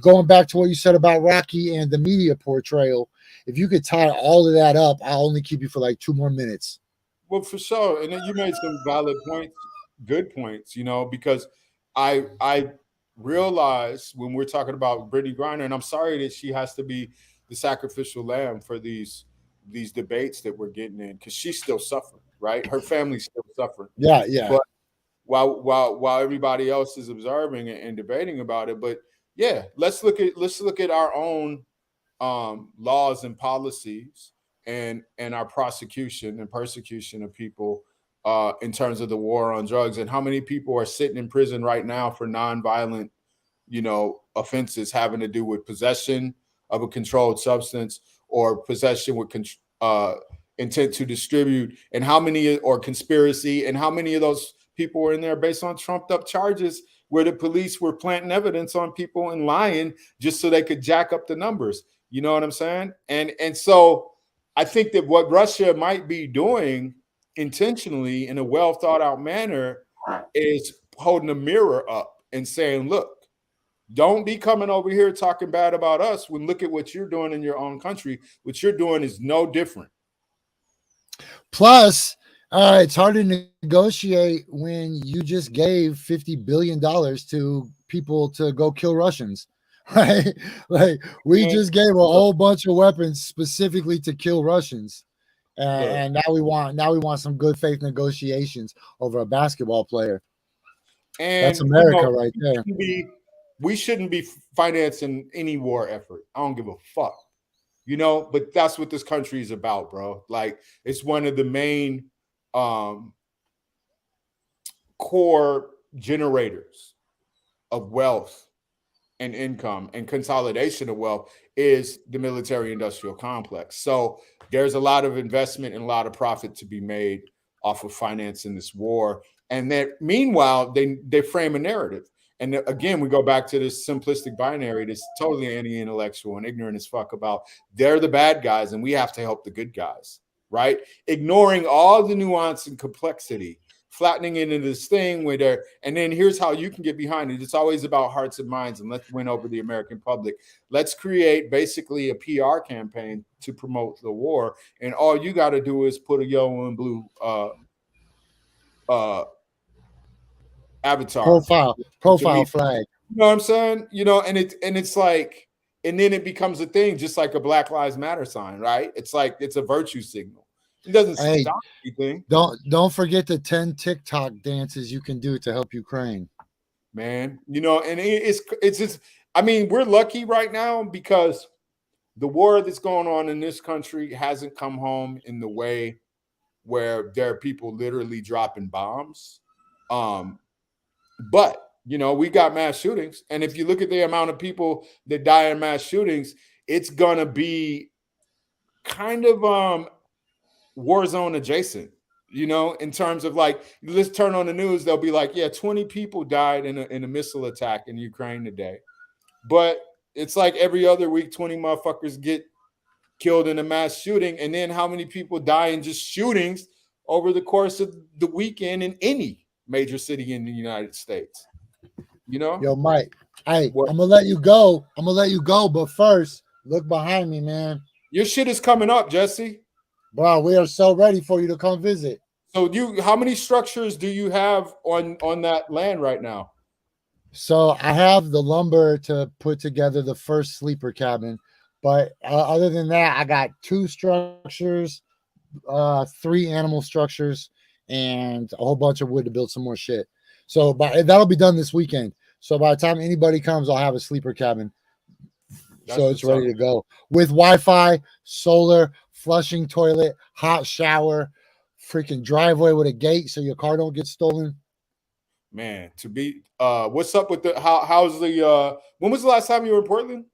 going back to what you said about Rocky and the media portrayal, if you could tie all of that up, I'll only keep you for like 2 more minutes. Well, for sure. And then you made some valid points, good points, because I realize when we're talking about Brittany Griner, and I'm sorry that she has to be the sacrificial lamb for these debates that we're getting in, because she's still suffering, right? Her family's still suffering. Yeah. But while everybody else is observing and debating about it, but yeah, let's look at our own laws and policies and our prosecution and persecution of people in terms of the war on drugs, and how many people are sitting in prison right now for nonviolent, offenses having to do with possession of a controlled substance or possession with intent to distribute, and how many, or conspiracy, and how many of those people were in there based on trumped up charges where the police were planting evidence on people and lying just so they could jack up the numbers. You know what I'm saying? And so I think that what Russia might be doing intentionally in a well thought out manner is holding a mirror up and saying, look, don't be coming over here talking bad about us when look at what you're doing in your own country. What you're doing is no different. Plus, it's hard to negotiate when you just gave $50 billion to people to go kill Russians, right? Like, we just gave a whole bunch of weapons specifically to kill Russians. And now we want some good faith negotiations over a basketball player. And that's America right there. We shouldn't be financing any war effort. I don't give a fuck, but that's what this country is about, bro. Like, it's one of the main core generators of wealth and income and consolidation of wealth is the military industrial complex. So there's a lot of investment and a lot of profit to be made off of financing this war. And then meanwhile, they frame a narrative. And again, we go back to this simplistic binary that's totally anti-intellectual and ignorant as fuck about they're the bad guys and we have to help the good guys, right? Ignoring all the nuance and complexity, flattening it into this thing where and then here's how you can get behind it. It's always about hearts and minds, and let's win over the American public. Let's create basically a PR campaign to promote the war. And all you got to do is put a yellow and blue avatar profile flag. You know what I'm saying? And it's like, and then it becomes a thing, just like a Black Lives Matter sign, right? It's like it's a virtue signal. It doesn't stop anything. Don't forget the 10 TikTok dances you can do to help Ukraine, man. And it's just, I mean, we're lucky right now because the war that's going on in this country hasn't come home in the way where there are people literally dropping bombs. But we got mass shootings, and if you look at the amount of people that die in mass shootings, it's gonna be kind of war zone adjacent, in terms of like, let's turn on the news, they'll be like, yeah, 20 people died in a missile attack in Ukraine today. But it's like every other week, 20 motherfuckers get killed in a mass shooting. And then how many people die in just shootings over the course of the weekend in any major city in the United States? Yo, Mike, I'm gonna let you go. But first, look behind me, man. Your shit is coming up, Jesse. Bro, we are so ready for you to come visit. So how many structures do you have on that land right now? So I have the lumber to put together the first sleeper cabin, but other than that, I got 2 structures, 3 animal structures, and a whole bunch of wood to build some more shit. So that'll be done this weekend. So by the time anybody comes, I'll have a sleeper cabin. So it's ready to go with Wi-Fi, solar, flushing toilet, hot shower, freaking driveway with a gate so your car don't get stolen. Man, to be what's up with the how's the when was the last time you were in Portland?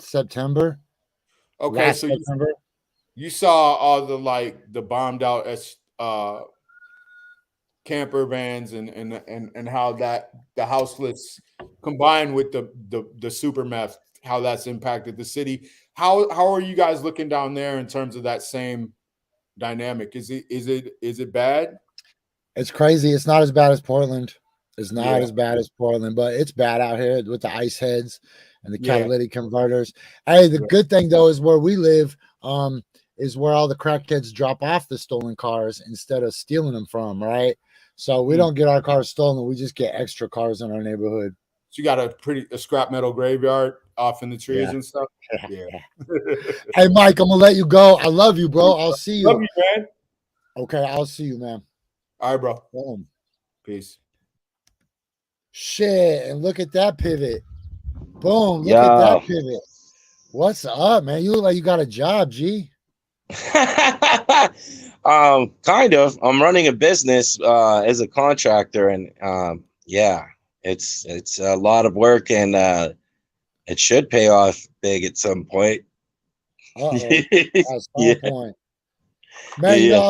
September. Okay, Last so September. You saw all the bombed out camper vans and how that the houseless combined with the super meth, how that's impacted the city. How are you guys looking down there in terms of that same dynamic? Is it bad? It's crazy. It's not as bad as Portland. It's not as bad as Portland, but it's bad out here with the ice heads and the catalytic converters. Hey, the good thing though is where we live, is where all the crackheads drop off the stolen cars instead of stealing them from, right? So we don't get our cars stolen. We just get extra cars in our neighborhood. So you got a scrap metal graveyard off in the trees and stuff. Yeah. Hey, Mike, I'm gonna let you go. I love you, bro. I'll see you. Love you, man. Okay, I'll see you, man. All right, bro. Boom. Peace. Shit, and look at that pivot. Boom, look at that pivot. What's up, man? You look like you got a job, G. Kind of. I'm running a business as a contractor, and it's a lot of work, and it should pay off big at some point. At some point. Man, you know,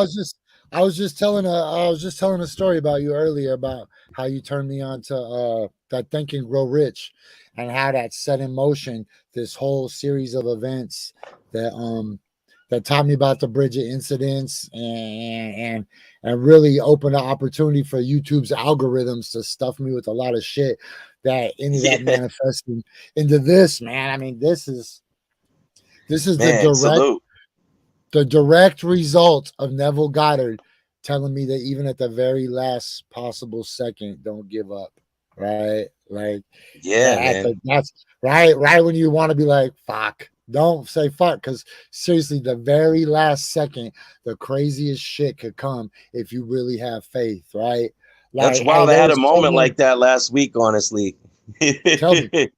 I was just telling a story about you earlier about how you turned me on to that Think and Grow Rich, and how that set in motion this whole series of events that taught me about the Bridget incidents and really opened the opportunity for YouTube's algorithms to stuff me with a lot of shit that ended up manifesting into this, man. I mean, this is the direct result of Neville Goddard telling me that even at the very last possible second, don't give up. Right? Like, that's right when you want to be like, fuck. Don't say fuck, because seriously, the very last second, the craziest shit could come if you really have faith, right? Like, that's wild. I had a moment like that last week, honestly. Tell me.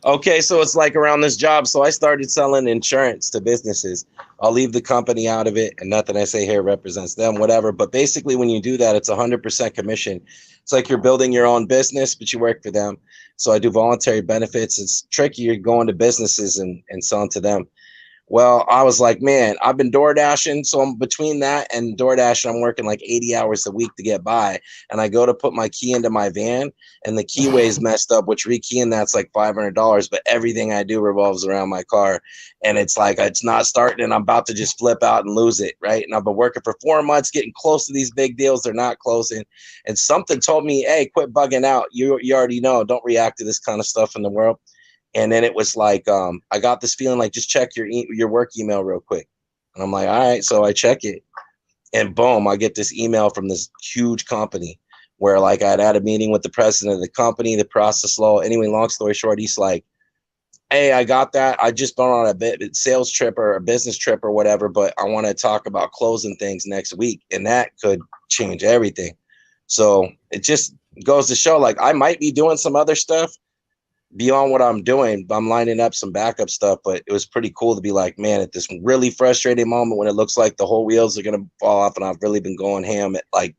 Okay, so it's like around this job. So I started selling insurance to businesses. I'll leave the company out of it, and nothing I say here represents them, whatever. But basically, when you do that, it's 100% commission. It's like you're building your own business, but you work for them. So I do voluntary benefits. It's tricky. You're going to businesses and selling to them. Well, I was like, man, I've been door dashing. So I'm between that and door dashing, I'm working like 80 hours a week to get by. And I go to put my key into my van, and the keyway's messed up, which rekeying that's like $500. But everything I do revolves around my car. And it's like, it's not starting, and I'm about to just flip out and lose it. Right. And I've been working for 4 months, getting close to these big deals. They're not closing. And something told me, hey, quit bugging out. You already know, don't react to this kind of stuff in the world. And then it was like, I got this feeling like, just check your work email real quick. And I'm like, all right. So I check it, and boom, I get this email from this huge company where like I'd had a meeting with the president of the company, the process law. Anyway, long story short, he's like, hey, I got that. I just been on a sales trip or a business trip or whatever, but I want to talk about closing things next week. And that could change everything. So it just goes to show, like, I might be doing some other stuff beyond what I'm doing. I'm lining up some backup stuff, but it was pretty cool to be like, man, at this really frustrating moment when it looks like the whole wheels are going to fall off, and I've really been going ham at like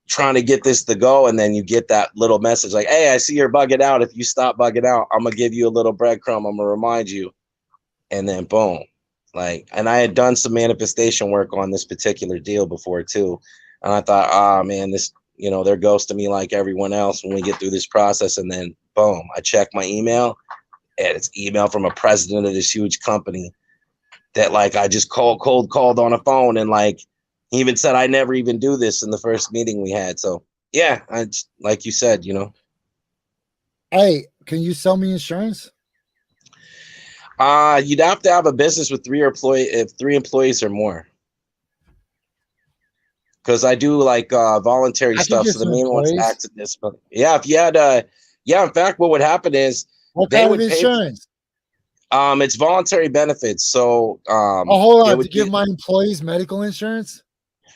trying to get this to go. And then you get that little message like, hey, I see you're bugging out. If you stop bugging out, I'm going to give you a little breadcrumb. I'm going to remind you. And then boom, like, and I had done some manifestation work on this particular deal before too. And I thought, ah, man, this, they're ghosting me like everyone else when we get through this process. And then boom, I check my email, and it's email from a president of this huge company that like I just cold called on a phone, and like he even said I never even do this in the first meeting we had. So yeah, like you said, Hey, can you sell me insurance? You'd have to have a business with 3 employees or more. Because I do like voluntary stuff. So the main one's accident disability. Yeah, if you had in fact, what would happen is what kind of insurance? It's voluntary benefits. So Oh, hold it on. To would give be my employees medical insurance?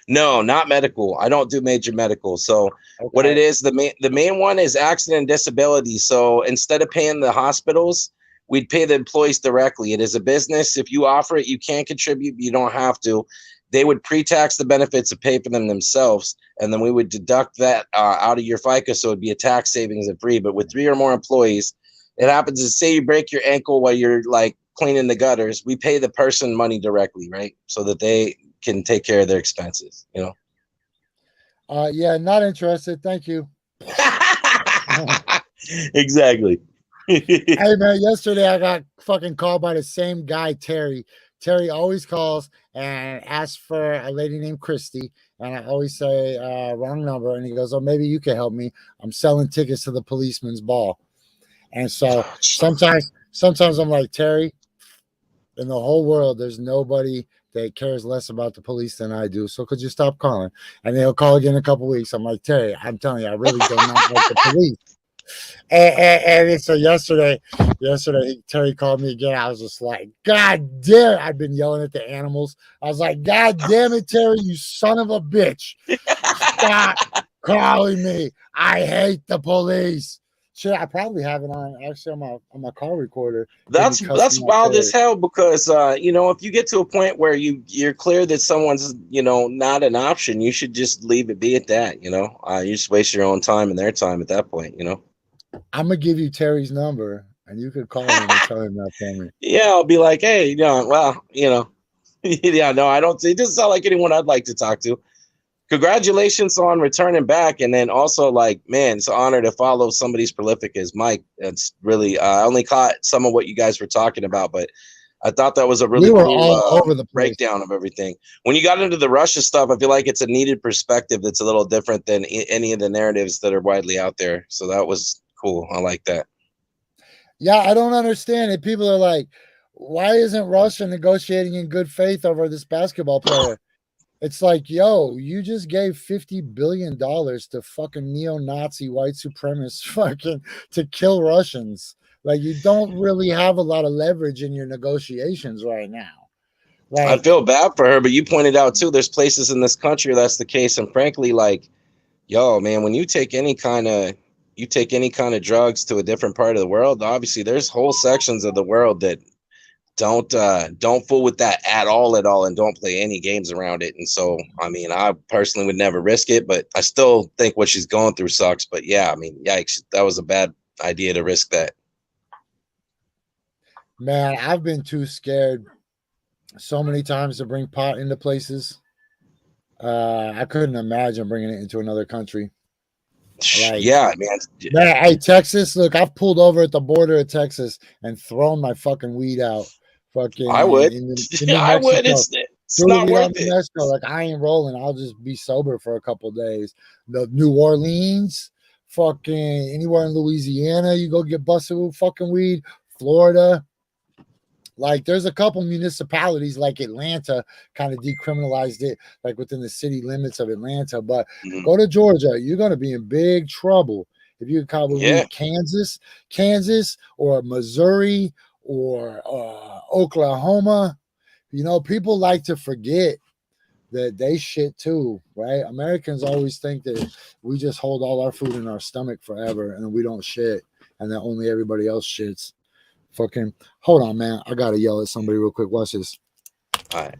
no, not medical. I don't do major medical. So what it Okay. is, the main one is accident and disability. So instead of paying the hospitals, we'd pay the employees directly. It is a business. If you offer it, you can contribute, but you don't have to. They would pre-tax the benefits and pay for them themselves, and then we would deduct that out of your FICA, so it'd be a tax savings and free. But with 3 or more employees, it happens to say you break your ankle while you're like cleaning the gutters, we pay the person money directly, right? So that they can take care of their expenses, you know. Yeah, not interested. Thank you. Exactly. Hey man, yesterday I got fucking called by the same guy, Terry. Terry always calls and asks for a lady named Christy, and I always say wrong number, and he goes, "Oh, maybe you can help me. I'm selling tickets to the policeman's ball." And so sometimes I'm like, Terry, in the whole world, there's nobody that cares less about the police than I do. So could you stop calling? And he'll call again in a couple weeks. I'm like, Terry, I'm telling you, I really do not like the police. And so yesterday, Terry called me again. I was just like, God damn it. I've been yelling at the animals. I was like, God damn it, Terry, you son of a bitch. Stop calling me. I hate the police. Shit, I probably have it on actually on my call recorder. That's wild as hell because you know, if you get to a point where you're clear that someone's, you know, not an option, you should just leave it be at that, you know. You just waste your own time and their time at that point, you know. I'm gonna give you Terry's number and you could call him and tell him that for me. Yeah, I'll be like, hey, you know, well, you know, yeah, no, I don't. It doesn't sound like anyone I'd like to talk to. Congratulations on returning back, and then also, like, man, it's an honor to follow somebody as prolific as Mike. It's really, I only caught some of what you guys were talking about, but I thought that was a really We were cool all over the place. breakdown of everything. When you got into the Russia stuff, I feel like it's a needed perspective that's a little different than any of the narratives that are widely out there. So that was cool. I like that. Yeah, I don't understand it. People are like, why isn't Russia negotiating in good faith over this basketball player? It's like, yo, you just gave $50 billion to fucking neo-Nazi white supremacists fucking to kill Russians. Like, you don't really have a lot of leverage in your negotiations right now. Like, I feel bad for her, but you pointed out too, there's places in this country that's the case. And frankly, like, yo, man, when you take any kind of drugs to a different part of the world, obviously there's whole sections of the world that don't fool with that at all, and don't play any games around it. And so, I mean, I personally would never risk it, but I still think what she's going through sucks. But yeah, I mean, yikes, that was a bad idea to risk that. man, I've been too scared so many times to bring pot into places. I couldn't imagine bringing it into another country. Like, yeah, man. Hey, Texas, look, I've pulled over at the border of Texas and thrown my fucking weed out. Fucking, I would. in I would. It's not worth it. Mexico. Like, I ain't rolling. I'll just be sober for a couple days. The New Orleans, fucking anywhere in Louisiana, you go get busted with fucking weed. Florida. Like, there's a couple municipalities like Atlanta kind of decriminalized it, like within the city limits of Atlanta. But go to Georgia, you're going to be in big trouble if you call weed. Kansas, or Missouri, or Oklahoma. You know, people like to forget that they shit too, right? Americans always think that we just hold all our food in our stomach forever and we don't shit, and that only everybody else shits. Fucking hold on, man. I gotta yell at somebody real quick. Watch this. All right.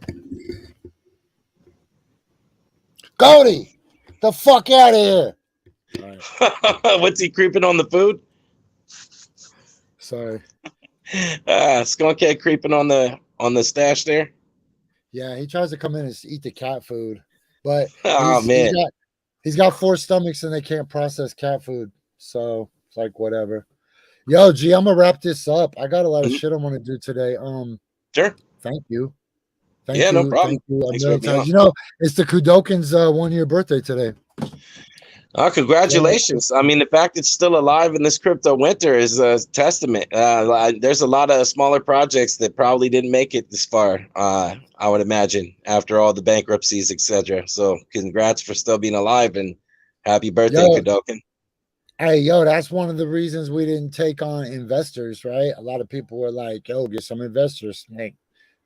Cody, the fuck out of here. Right. What's he creeping on the food? Sorry. Skunk cat creeping on the stash there. Yeah, he tries to come in and eat the cat food, but man, he's got 4 stomachs and they can't process cat food, so it's like whatever. Yo, G, I'm gonna wrap this up. I got a lot of shit I want to do today. Sure. Thank you. No problem. Thank you a million times. You know, it's the Kudokin's 1-year birthday today. Congratulations. I mean, the fact it's still alive in this crypto winter is a testament. There's a lot of smaller projects that probably didn't make it this far, I would imagine, after all the bankruptcies, etc. So congrats for still being alive, and happy birthday, Kudokin. Hey, yo, that's one of the reasons we didn't take on investors, right? A lot of people were like, yo, get some investors. Like,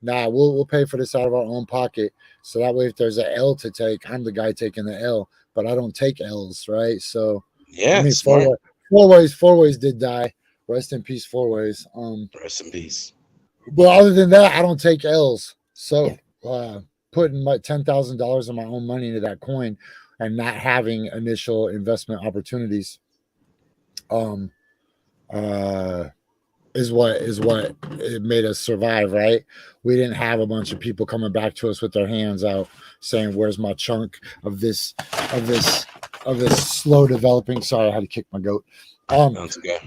nah, we'll pay for this out of our own pocket. So that way, if there's an L to take, I'm the guy taking the L, but I don't take L's, right? So, I Yeah, mean, smart. four ways did die. Rest in peace, four ways. Rest in peace. But other than that, I don't take L's. So, putting my $10,000 of my own money into that coin and not having initial investment opportunities is what it made us survive, right? We didn't have a bunch of people coming back to us with their hands out saying, where's my chunk of this slow developing? Sorry, I had to kick my goat. That's okay.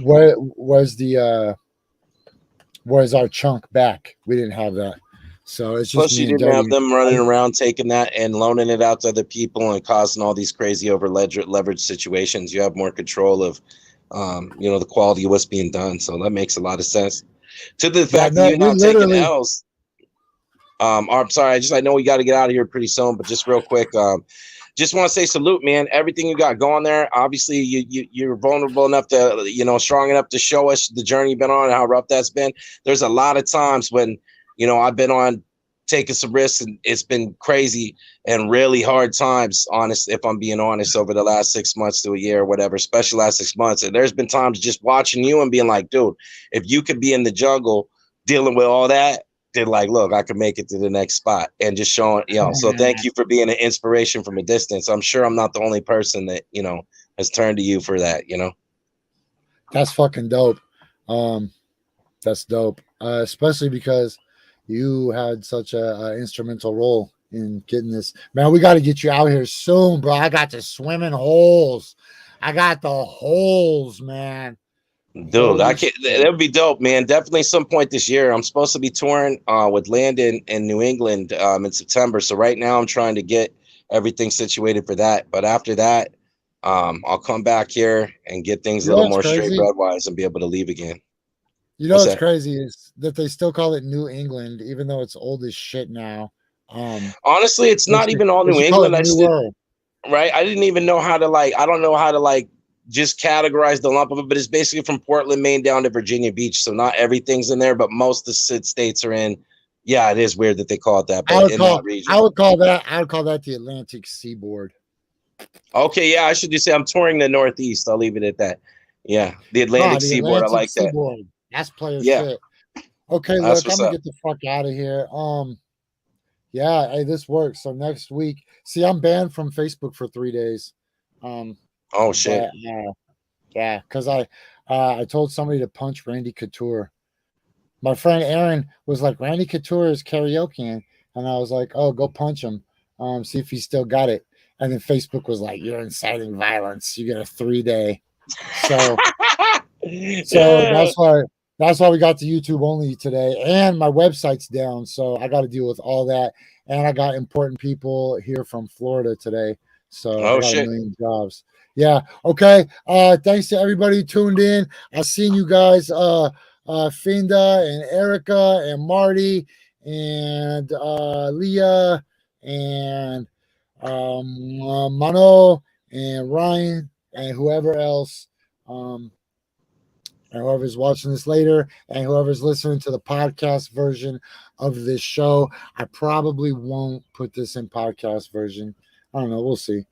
Where's our chunk back? We didn't have that. So it's just Plus, you didn't have them running around taking that and loaning it out to other people and causing all these crazy over leverage situations. You have more control of, the quality of what's being done. So that makes a lot of sense. To the fact that you're not taking L's. I'm sorry. I know we got to get out of here pretty soon, but just real quick, just want to say salute, man. Everything you got going there. Obviously, you're vulnerable enough to, strong enough to show us the journey you've been on and how rough that's been. There's a lot of times when, I've been on taking some risks and it's been crazy and really hard times, if I'm being honest, over the last 6 months to a year or whatever, especially last 6 months. And there's been times just watching you and being like, dude, if you could be in the jungle dealing with all that, then like, look, I could make it to the next spot and just showing, so thank you for being an inspiration from a distance. I'm sure I'm not the only person that, has turned to you for that, That's fucking dope. That's dope. Especially because you had such a instrumental role in getting this. Man, we got to get you out here soon, bro. I got the swimming holes. I got the holes, man. Dude, I can't. That would be dope, man. Definitely some point this year. I'm supposed to be touring with Landon in New England in September. So right now I'm trying to get everything situated for that. But after that, I'll come back here and get things a little more straight breadwise and be able to leave again. What's crazy is that they still call it New England, even though it's old as shit now. Honestly, it's not even all New England. Right? I didn't even know how to I don't know how to just categorize the lump of it, but it's basically from Portland, Maine down to Virginia Beach. So not everything's in there, but most of the states are in. Yeah, it is weird that they call it that, but that region. I would call that the Atlantic Seaboard. Okay, yeah, I should just say I'm touring the Northeast. I'll leave it at that. Yeah, the Atlantic Seaboard. I like Seaboard. that. That's player shit. Okay, look, I'm gonna get the fuck out of here. Yeah, hey, this works. So next week, see, I'm banned from Facebook for 3 days. Oh shit. Yeah, because I told somebody to punch Randy Couture. My friend Aaron was like, Randy Couture is karaoke, and I was like, oh, go punch him. See if he still got it. And then Facebook was like, you're inciting violence. You get a 3-day. So that's why we got the YouTube only today. And my website's down, so I got to deal with all that. And I got important people here from Florida today. So I got a million jobs. Yeah. Okay. Thanks to everybody who tuned in. I've seen you guys, Finda and Erica and Marty and Leah and Mano and Ryan and whoever else, and whoever's watching this later and whoever's listening to the podcast version of this show. I probably won't put this in podcast version. I don't know. We'll see.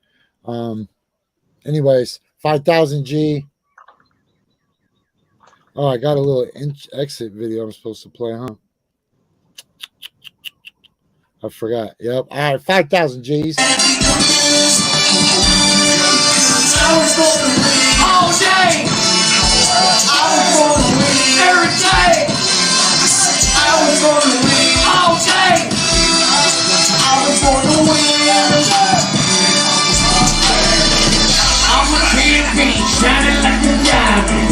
Anyways, 5,000 G. Oh, I got a little exit video I'm supposed to play, huh? I forgot. Yep. All right, 5,000 G's. All day. I was gonna win every day. I was gonna win all day. I was gonna win. I'm a champion, shining like a diamond.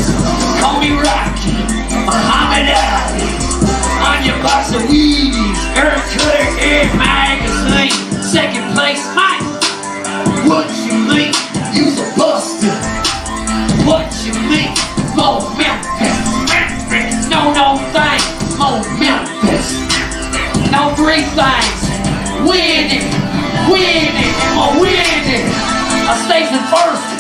Call me Rocky, Muhammad Ali. On your box of Wheaties, Earth Cutter, Air Magazine. Second place, Mike. What you mean? You's a buster. What you mean? More Memphis. No thing. More Memphis. No 3 things. Winning. I'm winning. I stay the first.